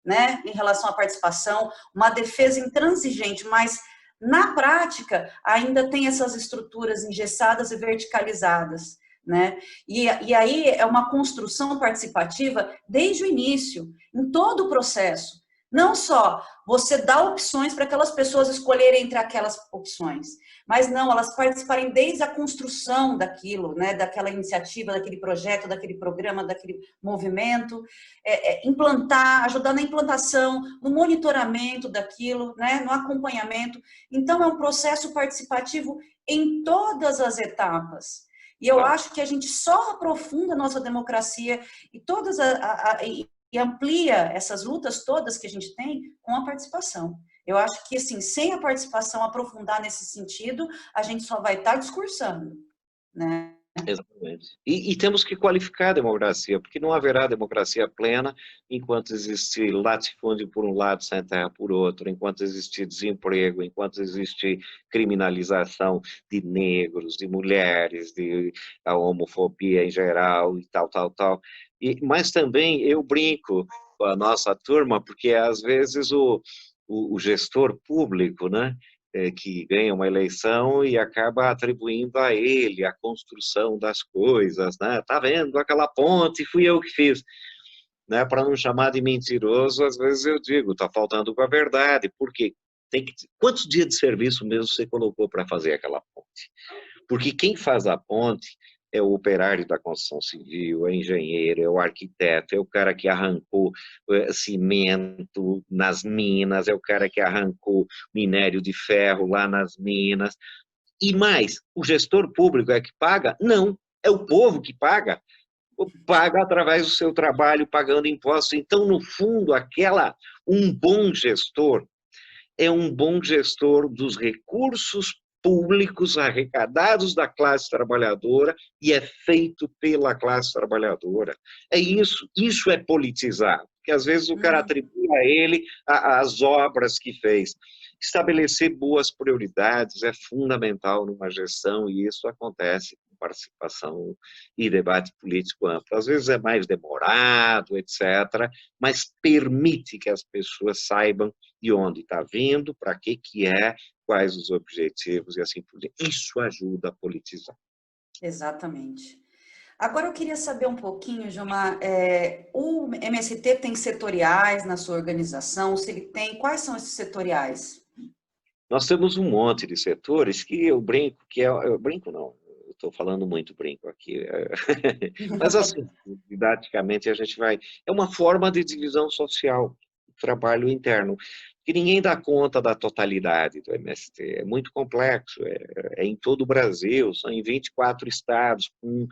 né, em relação à participação, uma defesa intransigente, mas na prática ainda tem essas estruturas engessadas e verticalizadas, né? E aí é uma construção participativa desde o início, em todo o processo, Não só você dá opções para aquelas pessoas escolherem entre aquelas opções, mas não, elas participarem desde a construção daquilo, né, daquela iniciativa, daquele projeto, daquele programa, daquele movimento, implantar, ajudar na implantação, no monitoramento daquilo, né, no acompanhamento. Então, é um processo participativo em todas as etapas. E eu acho que a gente só aprofunda a nossa democracia e e amplia essas lutas todas que a gente tem com a participação. Eu acho que, assim, sem a participação aprofundar nesse sentido, a gente só vai estar discursando, né? Exatamente. E temos que qualificar a democracia, porque não haverá democracia plena enquanto existir latifúndio por um lado, sem terra por outro, enquanto existir desemprego, enquanto existir criminalização de negros, de mulheres, de a homofobia em geral e tal, tal, tal. Mas também eu brinco com a nossa turma, porque às vezes o gestor público, né, que ganha uma eleição e acaba atribuindo a ele a construção das coisas, né? Tá vendo aquela ponte? Fui eu que fiz, né? Para não chamar de mentiroso, às vezes eu digo, tá faltando com a verdade, porque quantos dias de serviço mesmo você colocou para fazer aquela ponte? Porque quem faz a ponte é o operário da construção civil, é o engenheiro, é o arquiteto, é o cara que arrancou cimento nas minas, é o cara que arrancou minério de ferro lá nas minas. E mais, o gestor público é que paga? Não, é o povo que paga. Paga através do seu trabalho, pagando impostos. Então, no fundo, um bom gestor é um bom gestor dos recursos públicos arrecadados da classe trabalhadora e é feito pela classe trabalhadora. É isso é politizar, porque às vezes o cara atribui a ele as obras que fez. Estabelecer boas prioridades é fundamental numa gestão e isso acontece com participação e debate político amplo. Às vezes é mais demorado, etc., mas permite que as pessoas saibam de onde está vindo, para que é, quais os objetivos e assim por diante. Isso ajuda a politizar. Exatamente. Agora eu queria saber um pouquinho, Gilmar, o MST tem setoriais na sua organização? Se ele tem, quais são esses setoriais? Nós temos um monte de setores que eu brinco, eu brinco não, eu estou falando muito brinco aqui, mas assim, didaticamente a gente vai, é uma forma de divisão social, trabalho interno, que ninguém dá conta da totalidade do MST, é muito complexo, é em todo o Brasil, são em 24 estados, com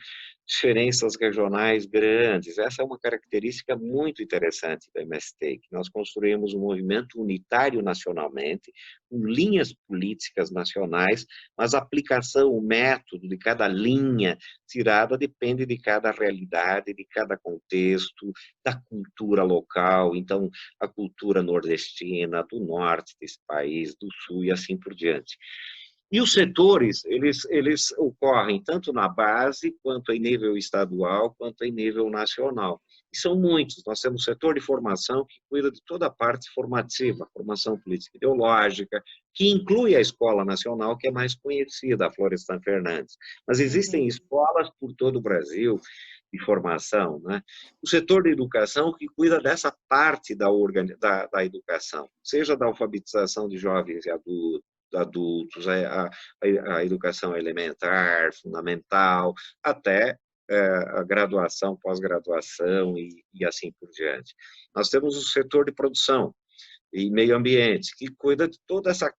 diferenças regionais grandes. Essa é uma característica muito interessante do MST, que nós construímos um movimento unitário nacionalmente, com linhas políticas nacionais, mas a aplicação, o método de cada linha tirada depende de cada realidade, de cada contexto, da cultura local, então a cultura nordestina, do norte desse país, do sul e assim por diante. E os setores, eles ocorrem tanto na base, quanto em nível estadual, quanto em nível nacional. E são muitos. Nós temos o setor de formação, que cuida de toda a parte formativa, formação política ideológica, que inclui a Escola Nacional, que é mais conhecida, a Florestan Fernandes. Mas existem escolas por todo o Brasil de formação, né? O setor de educação, que cuida dessa parte da educação, seja da alfabetização de jovens e adultos, a educação elementar, fundamental, até a graduação, pós-graduação e assim por diante. Nós temos o setor de produção e meio ambiente, que cuida de toda essa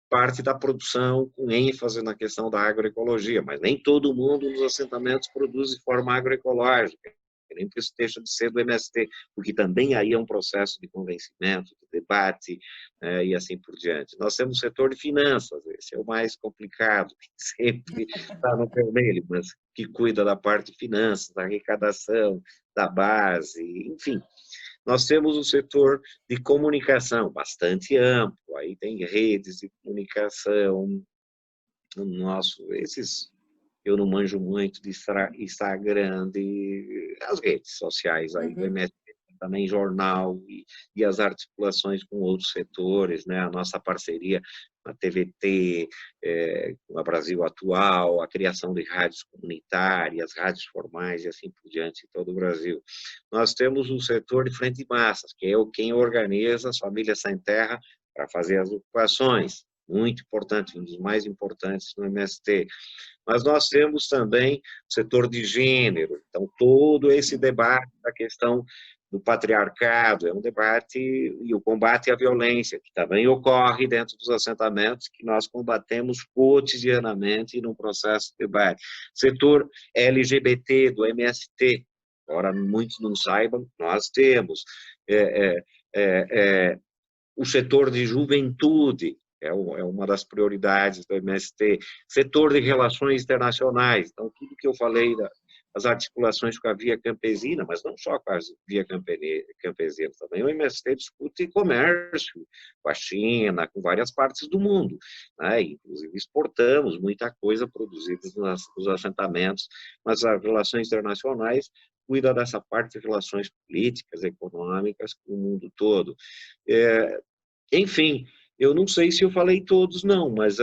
parte da produção, com ênfase na questão da agroecologia, mas nem todo mundo nos assentamentos produz de forma agroecológica, nem por isso deixa de ser do MST, porque também aí é um processo de convencimento, de debate, e assim por diante. Nós temos o setor de finanças, esse é o mais complicado, que sempre está no vermelho, mas que cuida da parte de finanças, da arrecadação, da base, enfim. Nós temos o setor de comunicação, bastante amplo, aí tem redes de comunicação, eu não manjo muito de Instagram, as redes sociais aí do MST, também jornal e as articulações com outros setores, né? A nossa parceria a TVT, a Brasil Atual, a criação de rádios comunitárias, rádios formais e assim por diante em todo o Brasil. Nós temos um setor de frente de massas, que é quem organiza as famílias sem terra para fazer as ocupações, muito importante, um dos mais importantes no MST. Mas nós temos também o setor de gênero, então todo esse debate da questão do patriarcado, é um debate, e o combate à violência, que também ocorre dentro dos assentamentos, que nós combatemos cotidianamente num processo de debate. Setor LGBT do MST, embora muitos não saibam, nós temos. O setor de juventude, é uma das prioridades do MST, setor de relações internacionais, então tudo que eu falei as articulações com a Via Campesina, mas não só com a Via Campesina, também o MST discute comércio com a China, com várias partes do mundo, né? Inclusive exportamos muita coisa produzida nos assentamentos, mas as relações internacionais cuida dessa parte de relações políticas, econômicas com o mundo todo. Enfim, eu não sei se eu falei todos, não, mas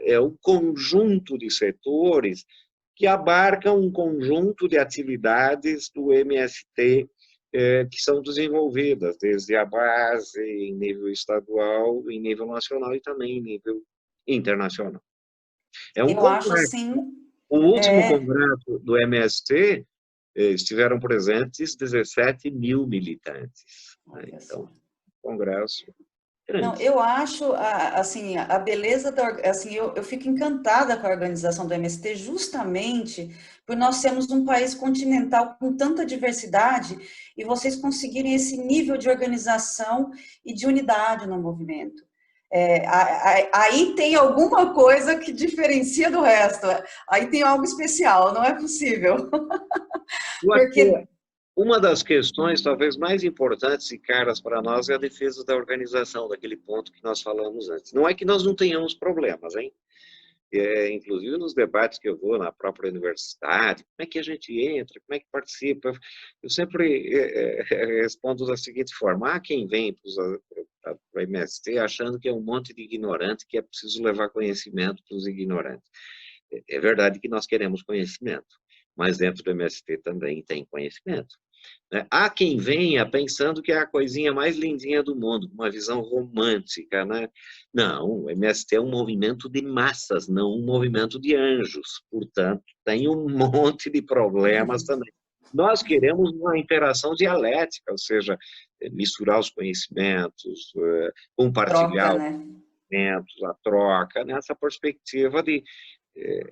é um conjunto de setores que abarcam um conjunto de atividades do MST que são desenvolvidas, desde a base, em nível estadual, em nível nacional e também em nível internacional. É um Eu acho complexo. assim... O último congresso do MST estiveram presentes 17 mil militantes. Né? Então, congresso grande. Não, eu acho, assim, a beleza da... Assim, eu fico encantada com a organização do MST justamente por nós sermos um país continental com tanta diversidade e vocês conseguirem esse nível de organização e de unidade no movimento. Aí tem alguma coisa que diferencia do resto. Aí tem algo especial, não é possível. Porque uma das questões talvez mais importantes e caras para nós é a defesa da organização, daquele ponto que nós falamos antes. Não é que nós não tenhamos problemas, hein? Inclusive nos debates que eu vou na própria universidade, como é que a gente entra, como é que participa, eu sempre respondo da seguinte forma: há quem vem para o MST achando que é um monte de ignorante, que é preciso levar conhecimento para os ignorantes. É verdade que nós queremos conhecimento, mas dentro do MST também tem conhecimento. Né? Há quem venha pensando que é a coisinha mais lindinha do mundo, uma visão romântica, né? Não, o MST é um movimento de massas, não um movimento de anjos, portanto, tem um monte de problemas também. Nós queremos uma interação dialética, ou seja, misturar os conhecimentos, compartilhar os conhecimentos, a troca, nessa perspectiva de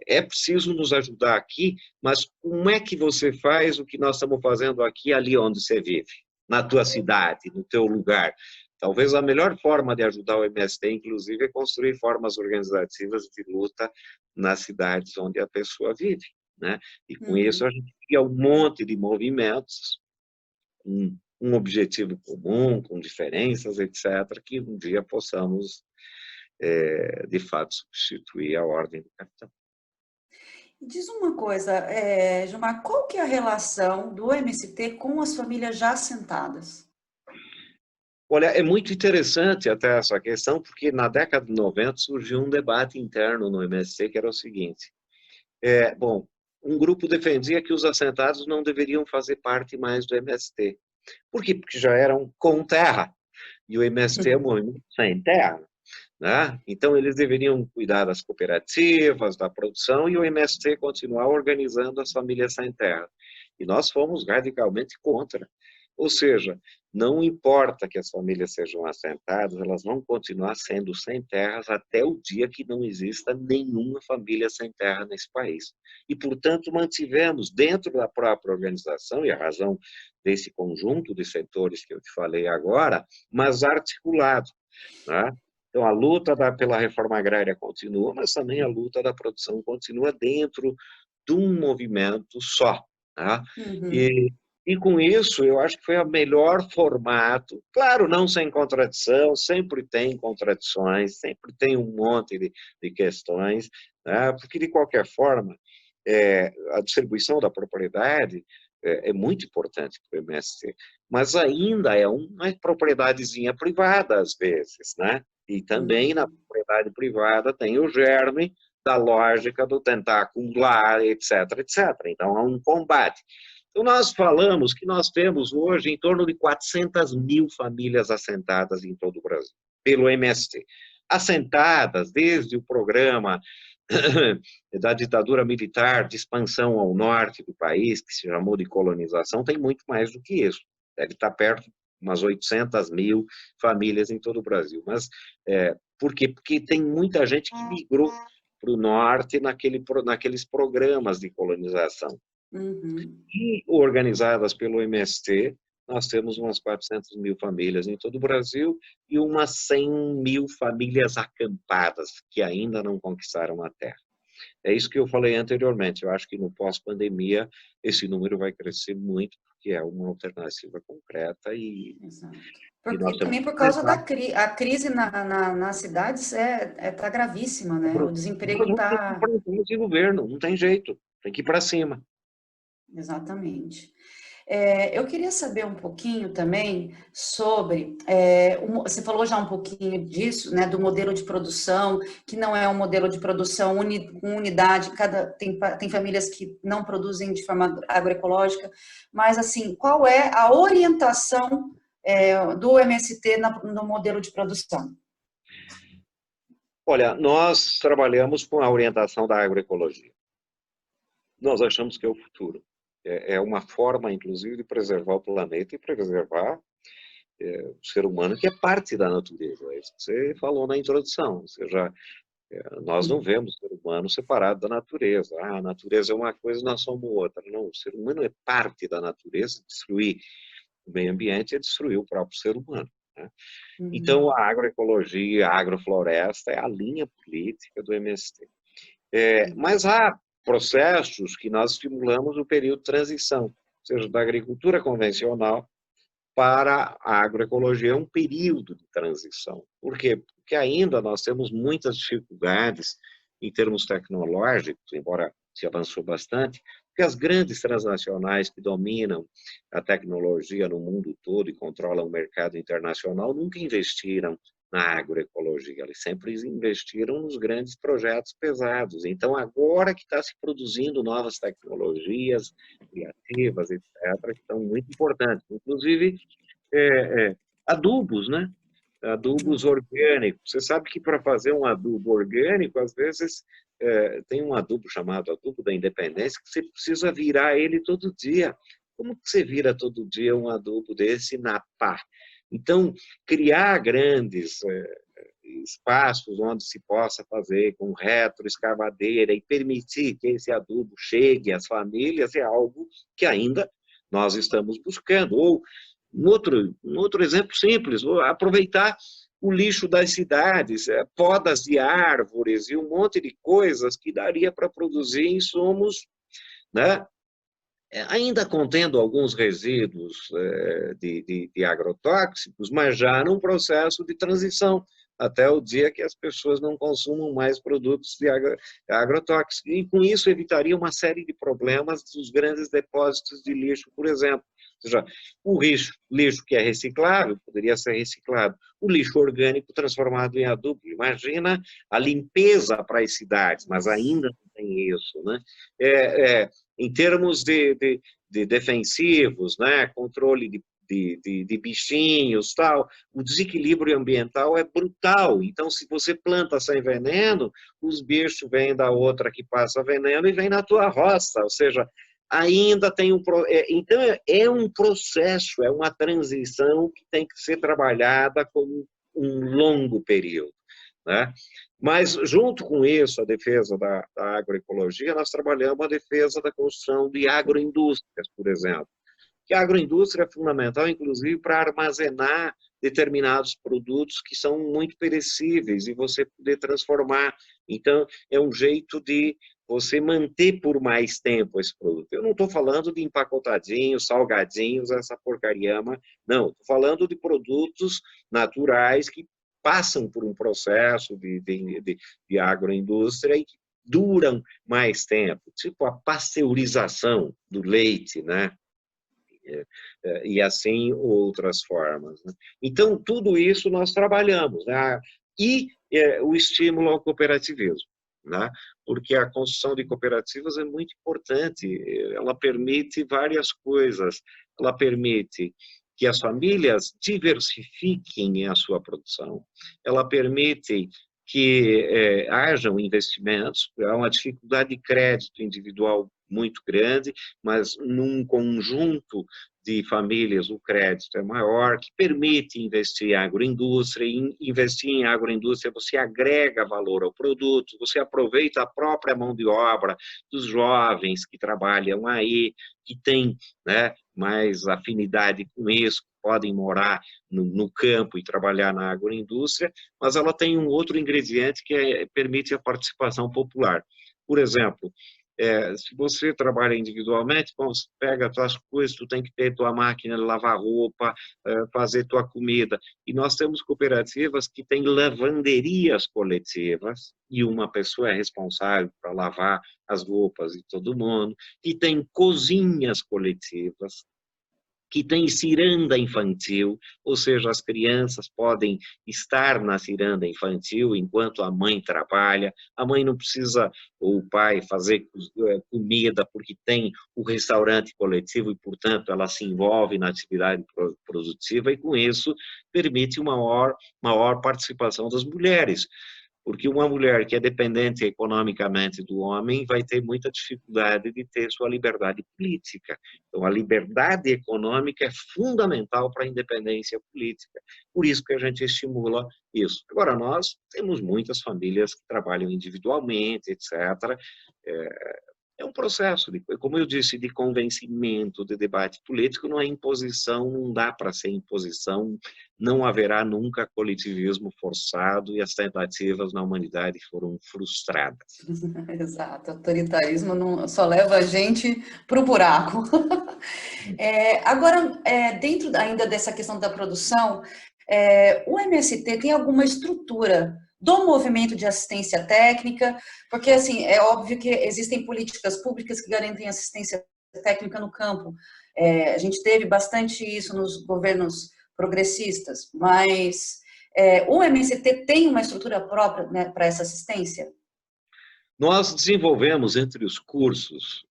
é preciso nos ajudar aqui, mas como é que você faz o que nós estamos fazendo aqui, ali onde você vive? Na tua cidade, no teu lugar. Talvez a melhor forma de ajudar o MST, inclusive, é construir formas organizativas de luta nas cidades onde a pessoa vive, né? E com isso a gente cria um monte de movimentos, um objetivo comum, com diferenças, etc., que um dia possamos de fato, substituir a ordem do capitão. Diz uma coisa, Gilmar, qual que é a relação do MST com as famílias já assentadas? Olha, é muito interessante até essa questão, porque na década de 90 surgiu um debate interno no MST que era o seguinte. Bom, um grupo defendia que os assentados não deveriam fazer parte mais do MST. Por quê? Porque já eram com terra, e o MST é um movimento sem terra. Né? Então, eles deveriam cuidar das cooperativas, da produção, e o MST continuar organizando as famílias sem terra. E nós fomos radicalmente contra. Ou seja, não importa que as famílias sejam assentadas, elas vão continuar sendo sem terras até o dia que não exista nenhuma família sem terra nesse país. E, portanto, mantivemos dentro da própria organização, e a razão desse conjunto de setores que eu te falei agora, mas articulado, né? Então, a luta pela reforma agrária continua, mas também a luta da produção continua dentro de um movimento só. Tá? E com isso, eu acho que foi o melhor formato. Claro, não sem contradição, sempre tem contradições, sempre tem um monte de questões, né? Porque, de qualquer forma, a distribuição da propriedade é muito importante para o MST, mas ainda é uma propriedadezinha privada, às vezes, né? E também na propriedade privada tem o germe da lógica do tentar acumular, etc, etc. Então, há um combate. Então, nós falamos que nós temos hoje em torno de 400 mil famílias assentadas em todo o Brasil, pelo MST. Assentadas desde o programa da ditadura militar de expansão ao norte do país, que se chamou de colonização, tem muito mais do que isso. Deve estar perto de umas 800 mil famílias em todo o Brasil. Mas por quê? Porque tem muita gente que migrou para o norte naqueles programas de colonização. E organizadas pelo MST, nós temos umas 400 mil famílias em todo o Brasil e umas 100 mil famílias acampadas que ainda não conquistaram a terra. É isso que eu falei anteriormente. Eu acho que no pós-pandemia esse número vai crescer muito, porque é uma alternativa concreta e... Exato. Porque também por causa da crise nas cidades tá gravíssima, né? O desemprego está... De governo, não tem jeito, tem que ir para cima. Exatamente. Eu queria saber um pouquinho também sobre, você falou já um pouquinho disso, né, do modelo de produção, que não é um modelo de produção com unidade, tem famílias que não produzem de forma agroecológica, mas assim, qual é a orientação do MST no modelo de produção? Olha, nós trabalhamos com a orientação da agroecologia. Nós achamos que é o futuro. É uma forma, inclusive, de preservar o planeta e preservar o ser humano, que é parte da natureza. É isso que você falou na introdução. Ou seja, nós não vemos o ser humano separado da natureza. A natureza é uma coisa, nós somos outra. Não, o ser humano é parte da natureza. Destruir o meio ambiente é destruir o próprio ser humano. Né? Então, a agroecologia, a agrofloresta é a linha política do MST. Mas há processos que nós estimulamos o período de transição, ou seja, da agricultura convencional para a agroecologia, é um período de transição. Por quê? Porque ainda nós temos muitas dificuldades em termos tecnológicos, embora se avançou bastante, porque as grandes transnacionais que dominam a tecnologia no mundo todo e controlam o mercado internacional nunca investiram na agroecologia, eles sempre investiram nos grandes projetos pesados. Então, agora que está se produzindo novas tecnologias criativas, etc., que são muito importantes. Inclusive, adubos, né? Adubos orgânicos. Você sabe que para fazer um adubo orgânico, às vezes, tem um adubo chamado adubo da independência, que você precisa virar ele todo dia. Como que você vira todo dia um adubo desse na pá? Então, criar grandes espaços onde se possa fazer com retroescavadeira e permitir que esse adubo chegue às famílias é algo que ainda nós estamos buscando. Ou, um outro exemplo simples, aproveitar o lixo das cidades, podas de árvores e um monte de coisas que daria para produzir insumos, né? Ainda contendo alguns resíduos de agrotóxicos, mas já num processo de transição, até o dia que as pessoas não consumam mais produtos de agrotóxicos. E com isso evitaria uma série de problemas dos grandes depósitos de lixo, por exemplo. Ou seja, o lixo que é reciclável poderia ser reciclado. O lixo orgânico transformado em adubo. Imagina a limpeza para as cidades, mas ainda não tem isso, né? Em termos de defensivos, né? Controle de bichinhos, tal, o desequilíbrio ambiental é brutal. Então, se você planta sem veneno, os bichos vêm da outra que passa veneno e vêm na tua roça. Ou seja, ainda tem então é um processo, é uma transição que tem que ser trabalhada como um longo período, né? Mas, junto com isso, a defesa da agroecologia, nós trabalhamos a defesa da construção de agroindústrias, por exemplo. Que a agroindústria é fundamental, inclusive, para armazenar determinados produtos que são muito perecíveis e você poder transformar. Então, é um jeito de você manter por mais tempo esse produto. Eu não estou falando de empacotadinhos, salgadinhos, essa porcaria, não. Estou falando de produtos naturais que passam por um processo de agroindústria e que duram mais tempo, tipo a pasteurização do leite, né? E assim outras formas. Né? Então, tudo isso nós trabalhamos. Né? e o estímulo ao cooperativismo, né? Porque a construção de cooperativas é muito importante, ela permite várias coisas, ela permite que as famílias diversifiquem a sua produção, ela permite que hajam investimentos, há uma dificuldade de crédito individual muito grande, mas num conjunto de famílias o crédito é maior, que permite investir em agroindústria, e investir em agroindústria você agrega valor ao produto, você aproveita a própria mão de obra dos jovens que trabalham aí, que têm, né, mais afinidade com isso, podem morar no campo e trabalhar na agroindústria, mas ela tem um outro ingrediente que permite a participação popular. Por exemplo, se você trabalha individualmente, bom, você pega as tuas coisas, tu tem que ter tua máquina de lavar roupa, fazer tua comida. E nós temos cooperativas que têm lavanderias coletivas, e uma pessoa é responsável para lavar as roupas de todo mundo, e tem cozinhas coletivas, que tem ciranda infantil, ou seja, as crianças podem estar na ciranda infantil enquanto a mãe trabalha, a mãe não precisa, ou o pai, fazer comida porque tem o restaurante coletivo e, portanto, ela se envolve na atividade produtiva e, com isso, permite uma maior participação das mulheres. Porque uma mulher que é dependente economicamente do homem vai ter muita dificuldade de ter sua liberdade política. Então, a liberdade econômica é fundamental para a independência política. Por isso que a gente estimula isso. Agora, nós temos muitas famílias que trabalham individualmente, etc. É um processo, como eu disse, de convencimento, de debate político, não é imposição, não dá para ser imposição, não haverá nunca coletivismo forçado e as tentativas na humanidade foram frustradas. Exato, autoritarismo não, só leva a gente para o buraco. Agora, dentro ainda dessa questão da produção, o MST tem alguma estrutura do movimento de assistência técnica, porque assim, é óbvio que existem políticas públicas que garantem assistência técnica no campo. A gente teve bastante isso nos governos progressistas, mas o MST tem uma estrutura própria, né, para essa assistência? Nós desenvolvemos entre os cursos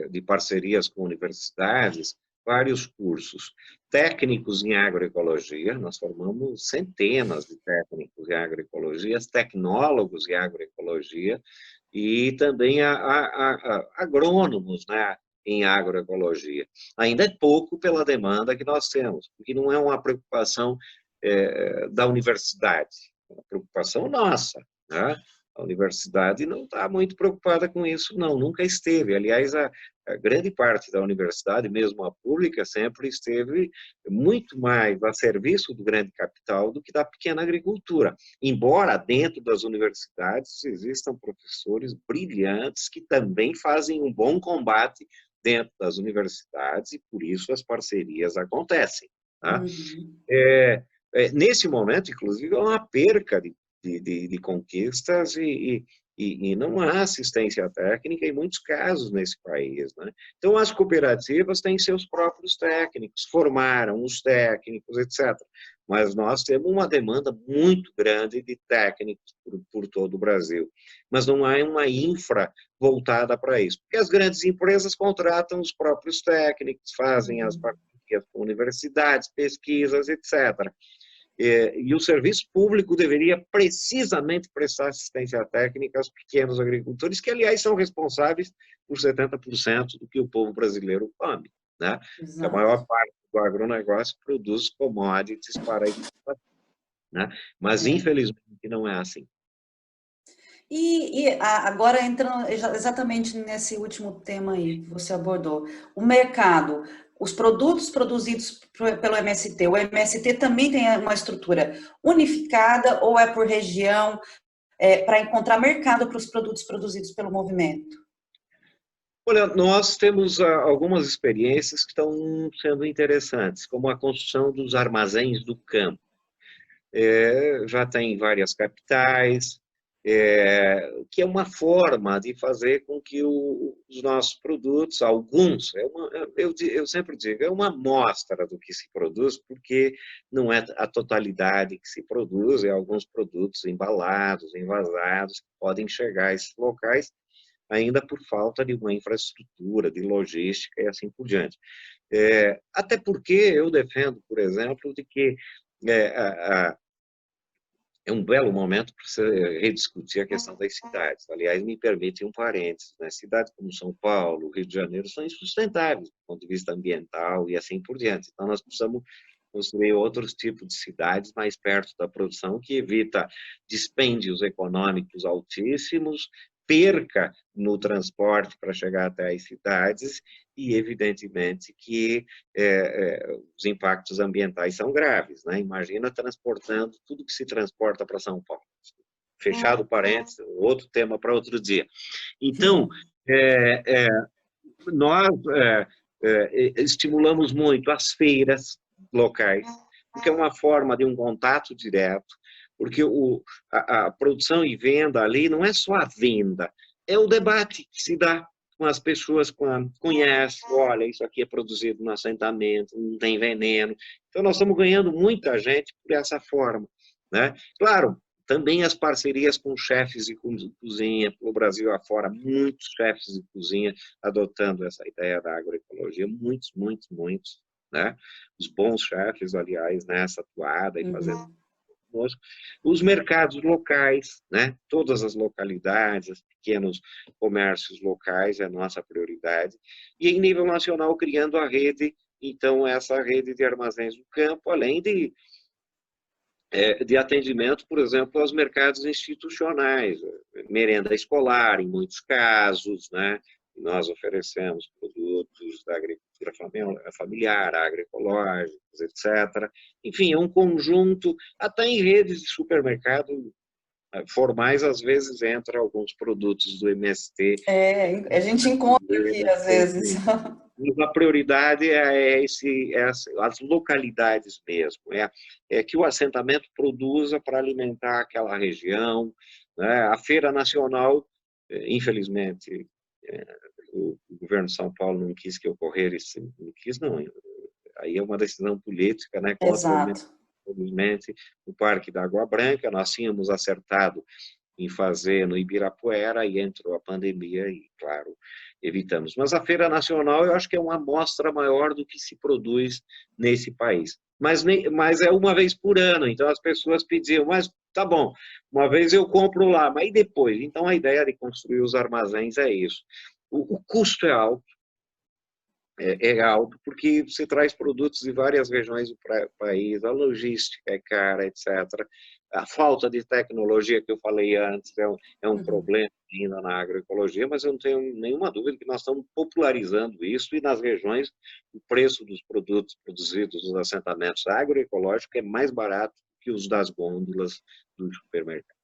de parcerias com universidades, vários cursos técnicos em agroecologia, nós formamos centenas de técnicos em agroecologia, tecnólogos em agroecologia e também agrônomos, né, em agroecologia. Ainda é pouco pela demanda que nós temos, porque não é uma preocupação da universidade, é uma preocupação nossa, né? A universidade não está muito preocupada com isso, não, nunca esteve. Aliás, a grande parte da universidade, mesmo a pública, sempre esteve muito mais a serviço do grande capital do que da pequena agricultura. Embora dentro das universidades existam professores brilhantes que também fazem um bom combate dentro das universidades e por isso as parcerias acontecem. Tá? Uhum. Nesse momento, inclusive, há uma perca de conquistas e não há assistência técnica em muitos casos nesse país, né? Então, as cooperativas têm seus próprios técnicos, formaram os técnicos, etc. Mas nós temos uma demanda muito grande de técnicos por todo o Brasil. Mas não há uma infra voltada para isso, porque as grandes empresas contratam os próprios técnicos, fazem as parcerias com universidades, pesquisas, etc. E o serviço público deveria precisamente prestar assistência técnica aos pequenos agricultores, que, aliás, são responsáveis por 70% do que o povo brasileiro come, né? A maior parte do agronegócio produz commodities para exportação, né? Mas, infelizmente, não é assim. Agora, entrando exatamente nesse último tema aí que você abordou, o mercado, os produtos produzidos pelo MST, o MST também tem uma estrutura unificada ou é por região, para encontrar mercado para os produtos produzidos pelo movimento? Olha, nós temos algumas experiências que estão sendo interessantes, como a construção dos armazéns do campo. Já tem várias capitais, que é uma forma de fazer com que os nossos produtos, alguns, eu sempre digo, é uma amostra do que se produz, porque não é a totalidade que se produz, é alguns produtos embalados, envasados, que podem chegar a esses locais, ainda por falta de uma infraestrutura, de logística e assim por diante. Até porque eu defendo, por exemplo, de que é um belo momento para você rediscutir a questão das cidades. Aliás, me permite um parênteses, né? Cidades como São Paulo, Rio de Janeiro, são insustentáveis do ponto de vista ambiental e assim por diante. Então, nós precisamos construir outros tipos de cidades mais perto da produção, que evita dispêndios econômicos altíssimos, perca no transporte para chegar até as cidades e, evidentemente, que os impactos ambientais são graves, né? Imagina transportando tudo que se transporta para São Paulo. Fechado parênteses, outro tema para outro dia. Então, nós estimulamos muito as feiras locais, porque é uma forma de um contato direto, porque a produção e venda ali não é só a venda, é o debate que se dá com as pessoas, conhecem, olha, isso aqui é produzido no assentamento, não tem veneno. Então, nós estamos ganhando muita gente por essa forma, né? Claro, também as parcerias com chefes de cozinha, pelo Brasil afora, muitos chefes de cozinha adotando essa ideia da agroecologia, muitos, né? Os bons chefes, aliás, nessa atuada e fazendo conosco. Os mercados locais, né? Todas as localidades, os pequenos comércios locais é a nossa prioridade. E em nível nacional, criando a rede, então, essa rede de armazéns do campo, além de atendimento, por exemplo, aos mercados institucionais, merenda escolar, em muitos casos, né? Nós oferecemos produtos da agricultura familiar, agroecológicos, etc. Enfim, é um conjunto, até em redes de supermercado formais, às vezes, entra alguns produtos do MST. A gente encontra aqui, às vezes. Mas a prioridade as localidades mesmo, que o assentamento produza para alimentar aquela região, né? A Feira Nacional, infelizmente, o governo de São Paulo não quis que ocorresse, não quis não, aí é uma decisão política, né? Exato. Obviamente, o Parque da Água Branca, nós tínhamos acertado em fazer no Ibirapuera, e entrou a pandemia e, claro, evitamos. Mas a Feira Nacional, eu acho que é uma amostra maior do que se produz nesse país. Mas é uma vez por ano, então as pessoas pediam, mas tá bom, uma vez eu compro lá, mas e depois? Então a ideia de construir os armazéns é isso. O custo é alto, alto, porque você traz produtos de várias regiões do país, a logística é cara, etc. A falta de tecnologia que eu falei antes é um problema ainda na agroecologia, mas eu não tenho nenhuma dúvida que nós estamos popularizando isso, e nas regiões o preço dos produtos produzidos nos assentamentos agroecológicos é mais barato que os das gôndolas dos supermercados.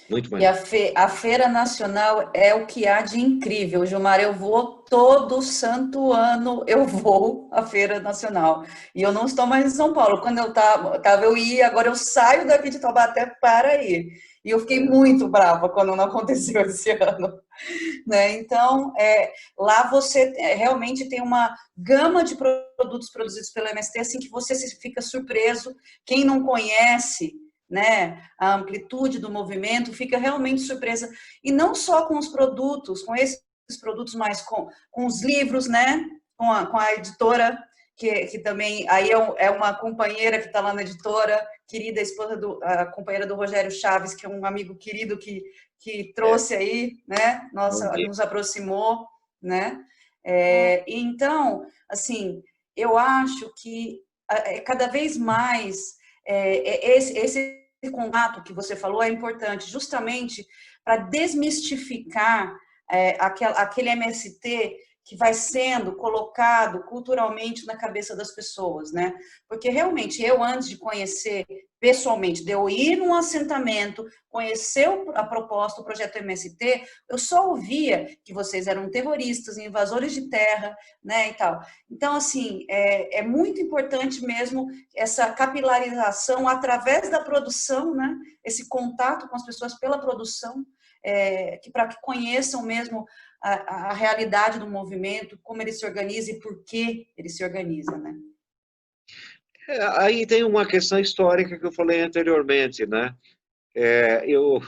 Muito mais. E a Feira Nacional é o que há de incrível, Gilmar. Eu vou todo santo ano, eu vou à Feira Nacional. E eu não estou mais em São Paulo. Quando eu estava, eu ia, agora eu saio daqui de Taubaté para ir. E eu fiquei muito brava quando não aconteceu esse ano. Né? Então, lá você realmente tem uma gama de produtos produzidos pela MST, assim, que você fica surpreso. Quem não conhece, né, a amplitude do movimento, fica realmente surpresa. E não só com os produtos, com esses produtos, mas com os livros, né, com a editora, que também aí é uma companheira que está lá na editora, querida, esposa a companheira do Rogério Chaves, que é um amigo querido que trouxe aí, né, nos aproximou, né. Então, assim, eu acho que cada vez mais esse contato que você falou é importante, justamente para desmistificar aquele MST que vai sendo colocado culturalmente na cabeça das pessoas, né? Porque realmente eu, antes de conhecer pessoalmente, de eu ir num assentamento, conhecer a proposta, o projeto MST, eu só ouvia que vocês eram terroristas, invasores de terra, né, e tal. Então, assim, é muito importante mesmo essa capilarização através da produção, né, esse contato com as pessoas pela produção, para que conheçam mesmo a realidade do movimento, como ele se organiza e por que ele se organiza, né? Aí tem uma questão histórica que eu falei anteriormente, né? Eu,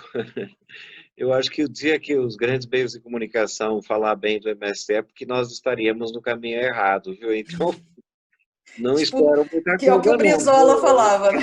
eu acho que o dia que os grandes meios de comunicação falar bem do MST é porque nós estaríamos no caminho errado, viu? Então, não Tipo, espero muita que é o que o coisa, não. Brizola falava, né?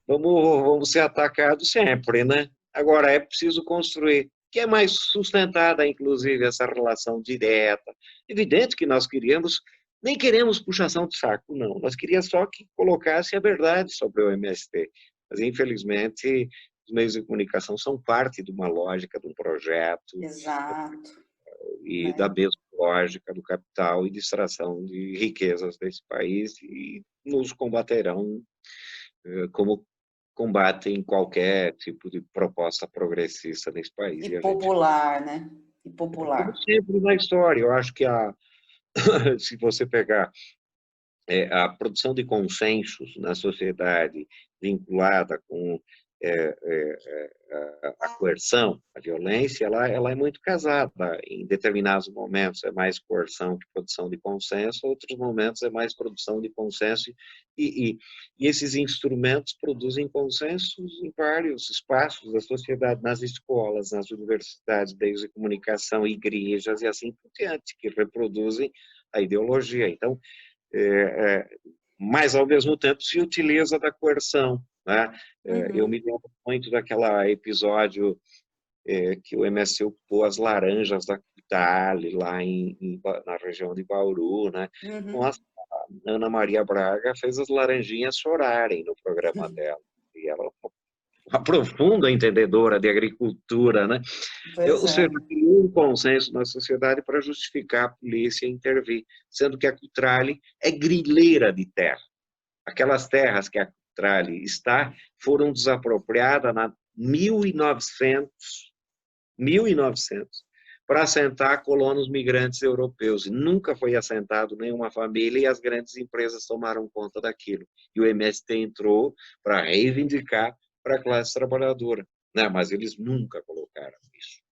Vamos ser atacados sempre, né? Agora, é preciso construir, que é mais sustentada, inclusive, essa relação direta. Evidente que nós queríamos, nem queremos puxação de saco, não. Nós queríamos só que colocasse a verdade sobre o MST. Mas, infelizmente, os meios de comunicação são parte de uma lógica, de um projeto, Exato. e da mesma lógica do capital e de extração de riquezas desse país, e nos combaterão como combatem qualquer tipo de proposta progressista nesse país. E E a gente, popular, né? E como popular. sempre na história, eu acho que se você pegar a produção de consensos na sociedade vinculada com a coerção, a violência, ela é muito casada. Em determinados momentos é mais coerção que produção de consenso, outros momentos é mais produção de consenso, e esses instrumentos produzem consensos em vários espaços da sociedade, nas escolas, nas universidades, meios de comunicação, igrejas e assim por diante, que reproduzem a ideologia. Então, mas ao mesmo tempo se utiliza da coerção, né? Eu me lembro muito daquele episódio que o MST ocupou as laranjas da Cutali, lá na região de Bauru, né? Nossa, a Ana Maria Braga fez as laranjinhas chorarem no programa dela, e ela uma profunda entendedora de agricultura, né? Pois Ou é. seja, criou um consenso na sociedade para justificar a polícia intervir, sendo que a Cutrale é grileira de terra. Aquelas terras que a Cutrale está foram desapropriadas na 1900 para assentar colonos migrantes europeus. E nunca foi assentado nenhuma família e as grandes empresas tomaram conta daquilo. E o MST entrou para reivindicar para a classe trabalhadora. Não, mas eles nunca colocaram isso.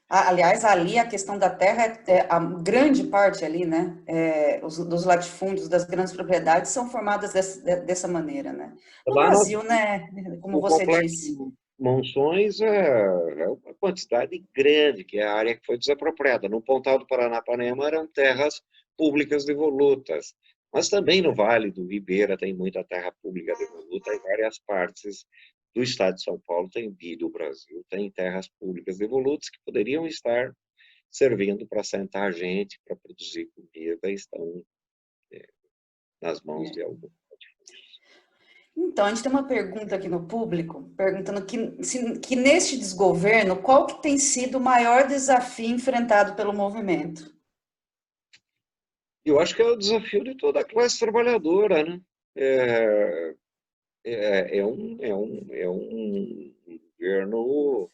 Aliás, ali a questão da terra, a grande parte ali, né, dos latifúndios, das grandes propriedades, são formadas dessa maneira, né? No Lá Brasil, né, como o você complexo disse. Monções é uma quantidade grande, que é a área que foi desapropriada. No Pontal do Paranapanema eram terras públicas devolutas, mas também no Vale do Ribeira tem muita terra pública devoluta, em várias partes do estado de São Paulo e do Brasil tem terras públicas devolutas que poderiam estar servindo para assentar gente, para produzir comida, e estão nas mãos de alguns. Então, a gente tem uma pergunta aqui no público, perguntando que neste desgoverno, qual que tem sido o maior desafio enfrentado pelo movimento? Eu acho que é o desafio de toda a classe trabalhadora, né? É um governo.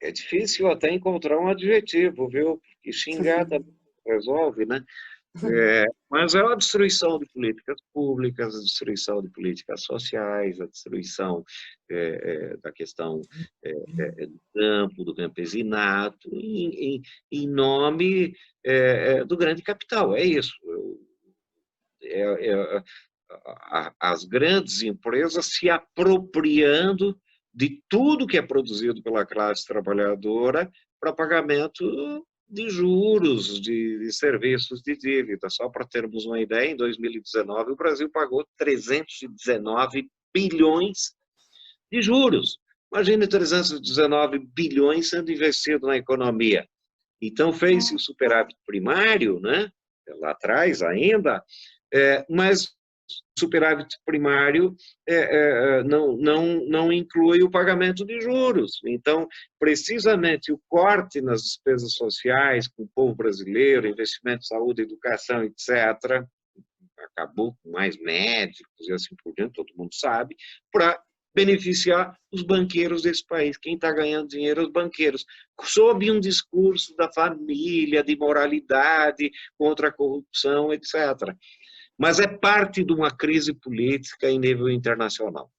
É difícil até encontrar um adjetivo, viu? Porque xingar também resolve, né? Mas é a destruição de políticas públicas, a destruição de políticas sociais, a destruição da questão do campo, do campesinato, em nome do grande capital. É isso. As grandes empresas se apropriando de tudo que é produzido pela classe trabalhadora para pagamento de juros, de serviços de dívida. Só para termos uma ideia, em 2019 o Brasil pagou 319 bilhões de juros. Imagine 319 bilhões sendo investido na economia. Então fez-se o superávit primário, né? Lá atrás ainda, mas superávit primário não inclui o pagamento de juros. Então, precisamente o corte nas despesas sociais com o povo brasileiro, investimento em saúde, educação, etc., acabou com mais médicos e assim por diante, todo mundo sabe, para beneficiar os banqueiros desse país. Quem está ganhando dinheiro é os banqueiros, sob um discurso da família, de moralidade, contra a corrupção, etc. Mas é parte de uma crise política em nível internacional.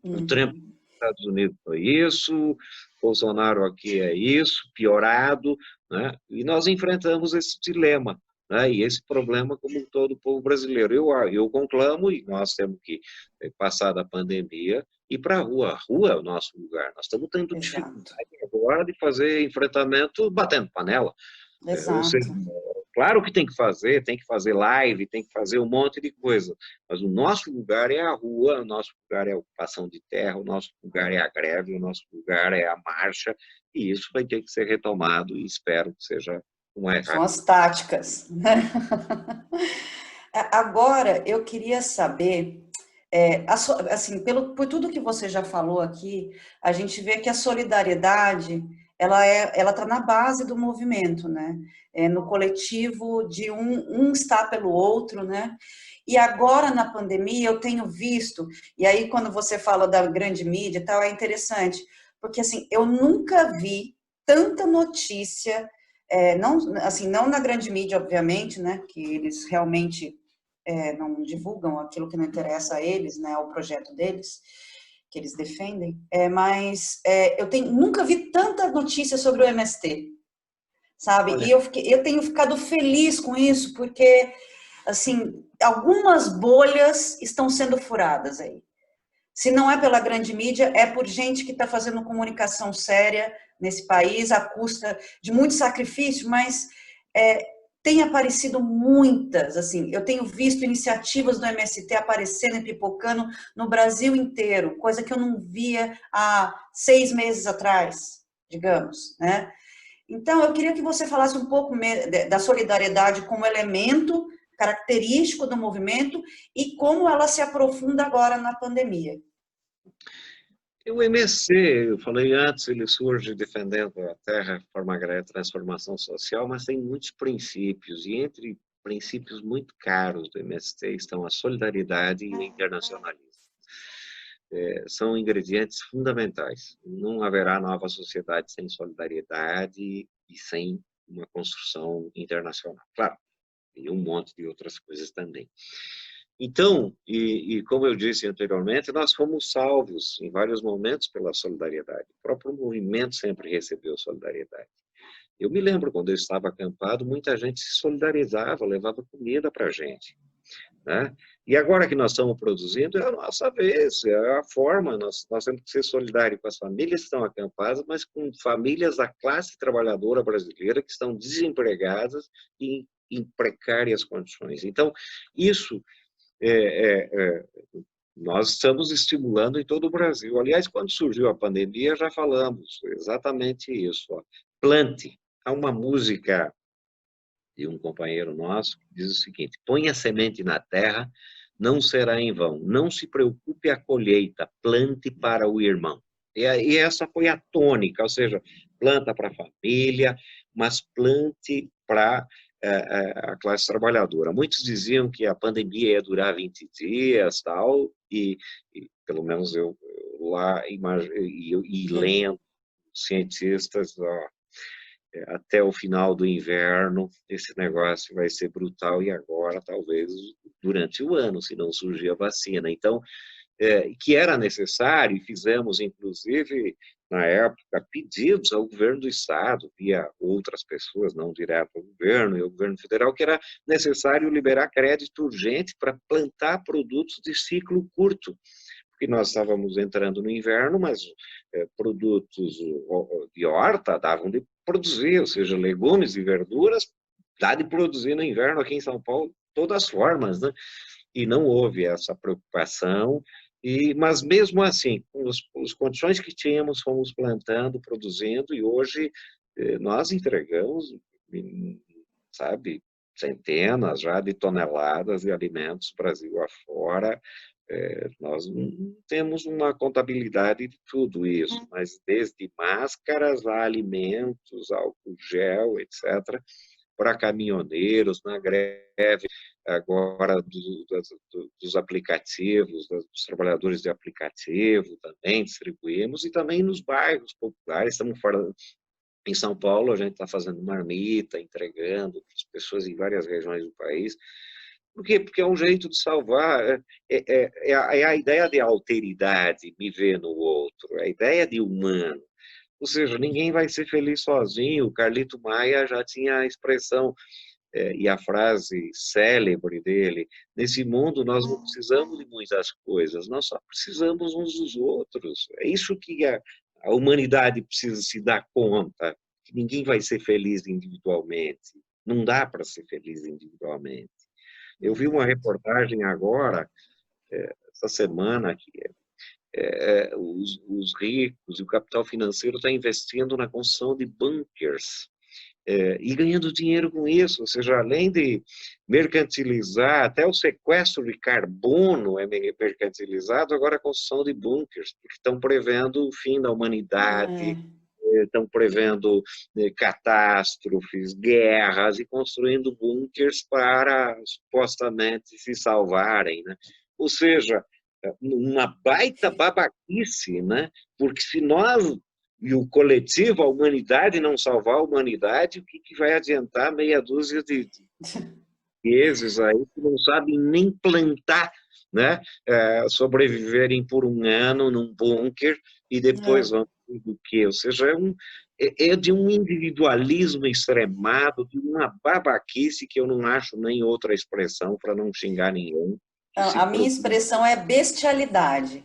O Trump nos Estados Unidos foi isso, Bolsonaro aqui é isso, piorado, né? E nós enfrentamos esse dilema, né? E esse problema como todo o povo brasileiro. Eu conclamo, e nós temos que passar da pandemia e ir para a rua. A rua é o nosso lugar. Nós estamos tendo dificuldade agora de fazer enfrentamento batendo panela. Ou seja, Exato. claro que tem que fazer live, tem que fazer um monte de coisa, mas o nosso lugar é a rua, o nosso lugar é a ocupação de terra, o nosso lugar é a greve, o nosso lugar é a marcha, e isso vai ter que ser retomado e espero que seja o mais São rápido. as táticas. Agora, eu queria saber, assim, por tudo que você já falou aqui, a gente vê que a solidariedade, ela está na base do movimento, né? No coletivo de um estar pelo outro, né? E agora, na pandemia, eu tenho visto, e aí quando você fala da grande mídia e tal, é interessante, porque assim, eu nunca vi tanta notícia, não, assim, não na grande mídia, obviamente, né? Que eles realmente não divulgam aquilo que não interessa a eles, né, ao projeto deles, que eles defendem, mas eu nunca vi tanta notícia sobre o MST, sabe? Olha, E eu tenho ficado feliz com isso, porque, assim, algumas bolhas estão sendo furadas aí. Se não é pela grande mídia, é por gente que está fazendo comunicação séria nesse país, à custa de muito sacrifício, mas tem aparecido muitas, assim, eu tenho visto iniciativas do MST aparecendo e pipocando no Brasil inteiro, coisa que eu não via há 6 meses atrás, digamos, né? Então, eu queria que você falasse um pouco da solidariedade como elemento característico do movimento e como ela se aprofunda agora na pandemia. o MSC, eu falei antes, ele surge defendendo a terra, reforma agrária e transformação social, mas tem muitos princípios, e entre princípios muito caros do MST estão a solidariedade e o internacionalismo. São ingredientes fundamentais. Não haverá nova sociedade sem solidariedade e sem uma construção internacional. Claro, e um monte de outras coisas também. Então, como eu disse anteriormente, nós fomos salvos em vários momentos pela solidariedade. O próprio movimento sempre recebeu solidariedade. Eu me lembro, quando eu estava acampado, muita gente se solidarizava, levava comida para a gente, né? E agora que nós estamos produzindo, é a nossa vez, é a forma, nós temos que ser solidários com as famílias que estão acampadas, mas com famílias da classe trabalhadora brasileira que estão desempregadas e em precárias condições. Então, isso nós estamos estimulando em todo o Brasil. Aliás, quando surgiu a pandemia, já falamos exatamente isso. Ó. Plante. Há uma música de um companheiro nosso que diz o seguinte: põe a semente na terra, não será em vão. Não se preocupe a colheita, plante para o irmão. E essa foi a tônica, ou seja, planta para a família, mas plante para a classe trabalhadora. Muitos diziam que a pandemia ia durar 20 dias, tal, e pelo menos eu lá e lendo cientistas, ó, até o final do inverno, esse negócio vai ser brutal e agora, talvez, durante o ano, se não surgir a vacina. Então, que era necessário, e fizemos, inclusive, na época, pedidos ao governo do Estado, via outras pessoas, não direto ao governo e ao governo federal, que era necessário liberar crédito urgente para plantar produtos de ciclo curto, porque nós estávamos entrando no inverno, mas produtos de horta davam de produzir, ou seja, legumes e verduras, dá de produzir no inverno aqui em São Paulo, todas as formas, né? E não houve essa preocupação, mas mesmo assim, com as condições que tínhamos, fomos plantando, produzindo, e hoje nós entregamos, sabe, centenas já de toneladas de alimentos Brasil afora. Nós não temos uma contabilidade de tudo isso, mas desde máscaras a alimentos, álcool gel, etc., para caminhoneiros, na greve agora dos aplicativos, dos trabalhadores de aplicativo também distribuímos, e também nos bairros populares, estamos fora, em São Paulo a gente está fazendo marmita, entregando para as pessoas em várias regiões do país. Por quê? Porque é um jeito de salvar, é a ideia de alteridade, me ver no outro, é a ideia de humano. Ou seja, ninguém vai ser feliz sozinho. O Carlito Maia já tinha a expressão e a frase célebre dele: nesse mundo nós não precisamos de muitas coisas, nós só precisamos uns dos outros. É isso que a humanidade precisa se dar conta, que ninguém vai ser feliz individualmente. Não dá para ser feliz individualmente. Eu vi uma reportagem agora, essa semana, que os ricos e o capital financeiro está investindo na construção de bunkers e ganhando dinheiro com isso, ou seja, além de mercantilizar, até o sequestro de carbono é mercantilizado, agora a construção de bunkers, porque estão prevendo o fim da humanidade, estão prevendo catástrofes, guerras, e construindo bunkers para supostamente se salvarem, né? Ou seja, uma baita babaquice, né? Porque se nós e o coletivo, a humanidade, não salvar a humanidade, o que vai adiantar meia dúzia de chineses aí que não sabem nem plantar, né? Sobreviverem por um ano num bunker e depois vão do que? Ou seja, é de um individualismo extremado, de uma babaquice que eu não acho nem outra expressão para não xingar ninguém. A minha expressão é bestialidade.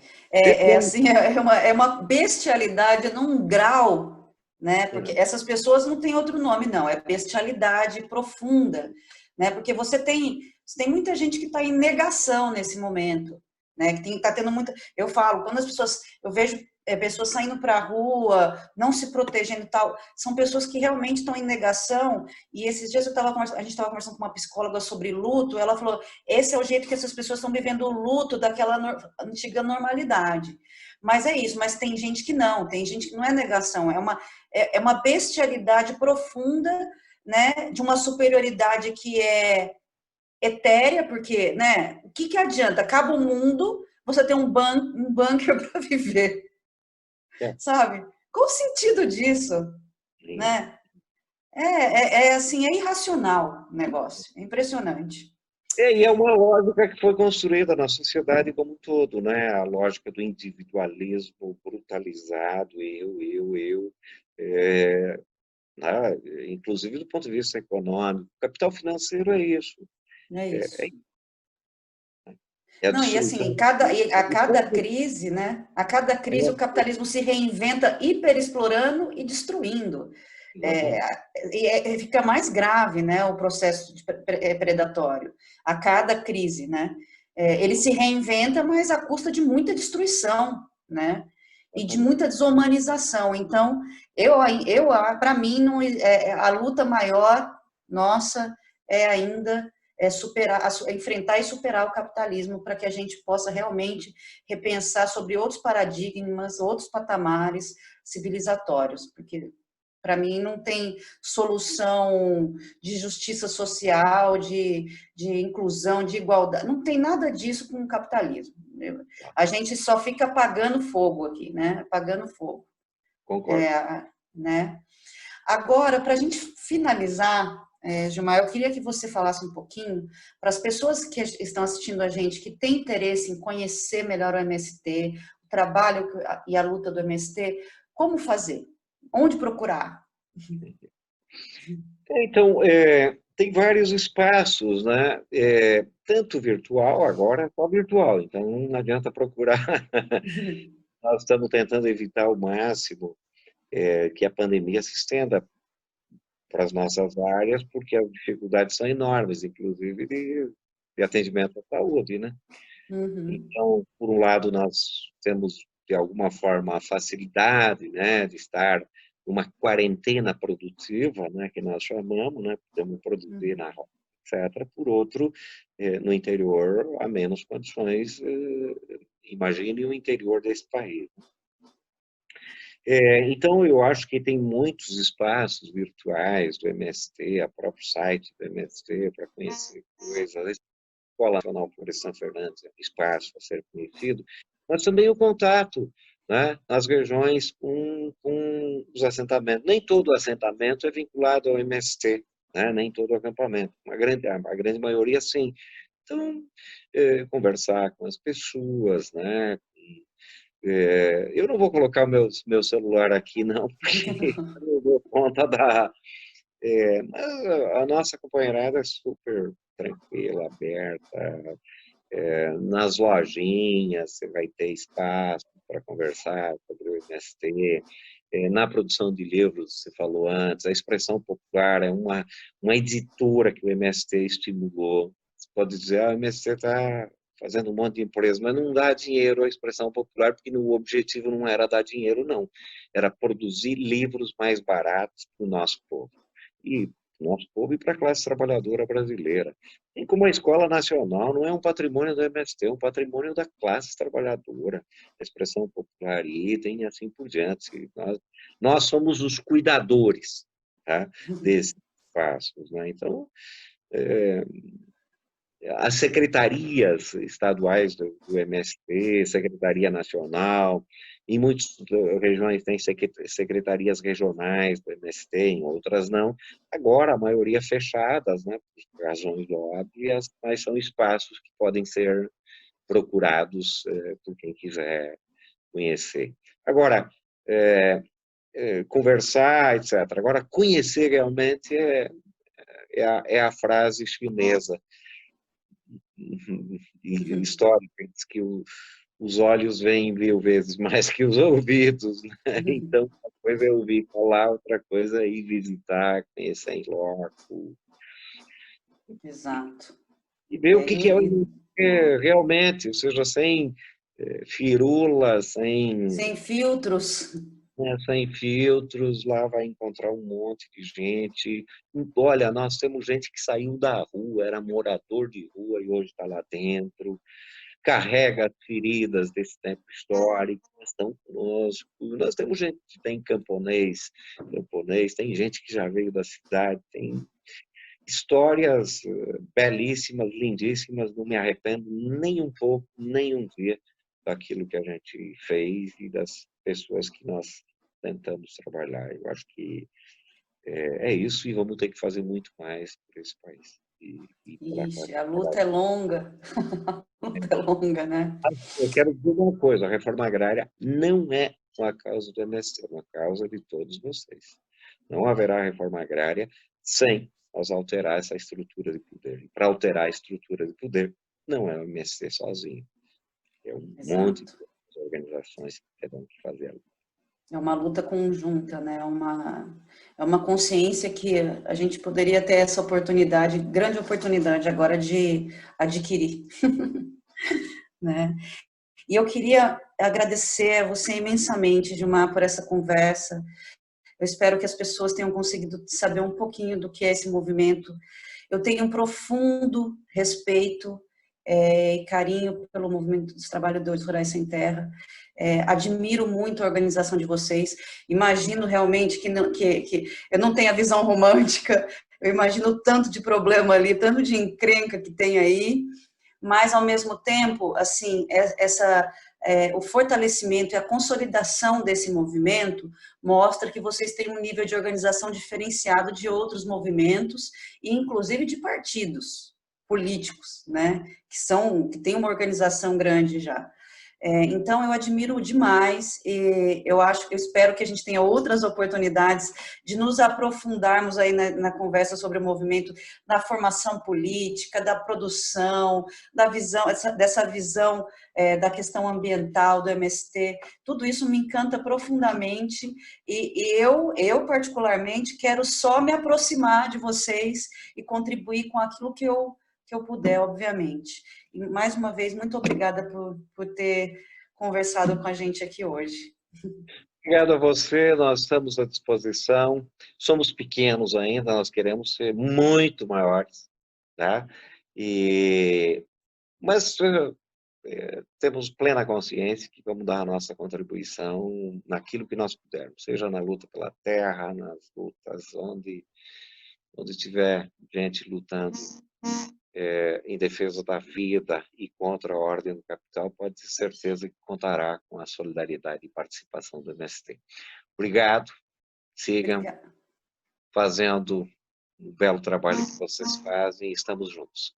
Assim, é uma bestialidade num grau, né? Porque essas pessoas não têm outro nome, não. É bestialidade profunda, né? Porque você tem muita gente que está em negação nesse momento, né? Que está tendo muita. Eu falo, quando as pessoas, eu vejo pessoas saindo para a rua, não se protegendo e tal, são pessoas que realmente estão em negação. E esses dias a gente estava conversando com uma psicóloga sobre luto, ela falou: esse é o jeito que essas pessoas estão vivendo o luto daquela antiga normalidade. Mas é isso, mas tem gente que não, tem gente que não é negação, é uma bestialidade profunda, né, de uma superioridade que é etérea, porque, né, o que adianta? Acaba o mundo, você tem um bunker para viver. Sabe? Qual o sentido disso? Né? Assim, é irracional o negócio, é impressionante. E é uma lógica que foi construída na sociedade como um todo, né? A lógica do individualismo brutalizado, eu, né? Inclusive do ponto de vista econômico. O capital financeiro é isso. É isso. A não, e assim, a cada crise, né? A cada crise o capitalismo se reinventa hiperexplorando e destruindo. Fica mais grave, né, o processo predatório a cada crise, né? Ele se reinventa, mas à custa de muita destruição, né? E de muita desumanização. Então, para mim, não, a luta maior nossa é ainda enfrentar e superar o capitalismo para que a gente possa realmente repensar sobre outros paradigmas, outros patamares civilizatórios, porque para mim não tem solução de justiça social, de inclusão, de igualdade, não tem nada disso com o capitalismo. A gente só fica apagando fogo aqui, né? Apagando fogo. Concordo. Né? Agora, para a gente finalizar, Gilmar, eu queria que você falasse um pouquinho para as pessoas que estão assistindo a gente, que têm interesse em conhecer melhor o MST, o trabalho e a luta do MST, como fazer? Onde procurar? Então, tem vários espaços, né? Tanto virtual, agora é só virtual, então não adianta procurar. Nós estamos tentando evitar ao máximo que a pandemia se estenda para as nossas áreas, porque as dificuldades são enormes, inclusive de atendimento à saúde, né? Então, por um lado, nós temos, de alguma forma, a facilidade, né, de estar numa quarentena produtiva, né, que nós chamamos, né, podemos produzir na roça, etc. Por outro, no interior, há menos condições, imagine o interior desse país. Então, eu acho que tem muitos espaços virtuais do MST, o próprio site do MST, para conhecer coisas. Escola Nacional Florestan Fernandes é um espaço a ser conhecido, mas também o contato, né, nas regiões com os assentamentos. Nem todo assentamento é vinculado ao MST, né, nem todo acampamento. A grande maioria, sim. Então, conversar com as pessoas, né? Eu não vou colocar o meu celular aqui, não, porque eu não dou conta da... mas a nossa companheirada é super tranquila, aberta. Nas lojinhas, você vai ter espaço para conversar sobre o MST. Na produção de livros, você falou antes, a Expressão Popular é uma editora que o MST estimulou. Você pode dizer, o MST está fazendo um monte de empresas, mas não dá dinheiro à Expressão Popular, porque o objetivo não era dar dinheiro, não. Era produzir livros mais baratos para o nosso povo. E nosso povo e para a classe trabalhadora brasileira. E como a Escola Nacional não é um patrimônio do MST, é um patrimônio da classe trabalhadora, a Expressão Popular, item e assim por diante. Nós somos os cuidadores, tá, desses espaços, né? Então, as secretarias estaduais do MST, Secretaria Nacional, em muitas regiões tem secretarias regionais do MST, em outras não. Agora, a maioria fechadas, né, por razões óbvias, mas são espaços que podem ser procurados por quem quiser conhecer. Agora, conversar, etc. Agora, conhecer realmente é a frase chinesa histórica, diz que os olhos veem 1000 vezes mais que os ouvidos, né? Então, uma coisa é ouvir falar, outra coisa é ir visitar, conhecer em loco. Exato. E ver o que é realmente, ou seja, sem firulas, Sem filtros. sem filtros, lá vai encontrar um monte de gente. Olha, nós temos gente que saiu da rua, era morador de rua e hoje está lá dentro. Carrega as feridas desse tempo histórico, estão conosco. Nós temos gente que tem camponês, tem gente que já veio da cidade, tem histórias belíssimas, lindíssimas, não me arrependo nem um pouco, nem um dia daquilo que a gente fez e das pessoas que nós tentamos trabalhar. Eu acho que é isso e vamos ter que fazer muito mais por esse país. E pela Ixi, classe a luta é trabalhadora. longa. A luta é longa, né? Eu quero dizer uma coisa, a reforma agrária não é uma causa do MST, é uma causa de todos vocês. Não haverá reforma agrária sem nós alterar essa estrutura de poder. E para alterar a estrutura de poder, não é o MST sozinho. É um monte Exato. de organizações que terão que fazer. É uma luta conjunta, né? É uma consciência que a gente poderia ter essa oportunidade, grande oportunidade agora de adquirir, né? E eu queria agradecer a você imensamente, Gilmar, por essa conversa. Eu espero que as pessoas tenham conseguido saber um pouquinho do que é esse movimento. Eu tenho um profundo respeito e carinho pelo movimento dos trabalhadores rurais sem terra. Admiro muito a organização de vocês. Imagino realmente que eu não tenho a visão romântica. Eu imagino o tanto de problema ali, tanto de encrenca que tem aí, mas ao mesmo tempo, assim, o fortalecimento e a consolidação desse movimento mostra que vocês têm um nível de organização diferenciado de outros movimentos, e inclusive de partidos políticos, né, que têm uma organização grande já. Então, eu admiro demais e eu espero que a gente tenha outras oportunidades de nos aprofundarmos aí na conversa sobre o movimento, da formação política, da produção, dessa visão da questão ambiental do MST. Tudo isso me encanta profundamente e eu particularmente quero só me aproximar de vocês e contribuir com aquilo que eu puder, obviamente. E, mais uma vez, muito obrigada por ter conversado com a gente aqui hoje. Obrigado a você, nós estamos à disposição. Somos pequenos ainda, nós queremos ser muito maiores, tá? Mas temos plena consciência que vamos dar a nossa contribuição naquilo que nós pudermos, seja na luta pela terra, nas lutas onde tiver gente lutando em defesa da vida e contra a ordem do capital, pode ter certeza que contará com a solidariedade e participação do MST. Obrigado, sigam fazendo o belo trabalho que vocês fazem e estamos juntos.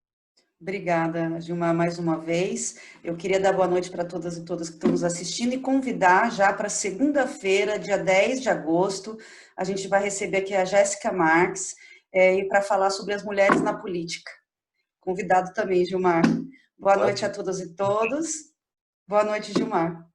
Obrigada, Gilmar, mais uma vez. Eu queria dar boa noite para todas e todos que estão nos assistindo e convidar já para segunda-feira, dia 10 de agosto, a gente vai receber aqui a Jéssica Marques, e para falar sobre as mulheres na política. Convidado também, Gilmar. Boa noite a todas e todos. Boa noite, Gilmar.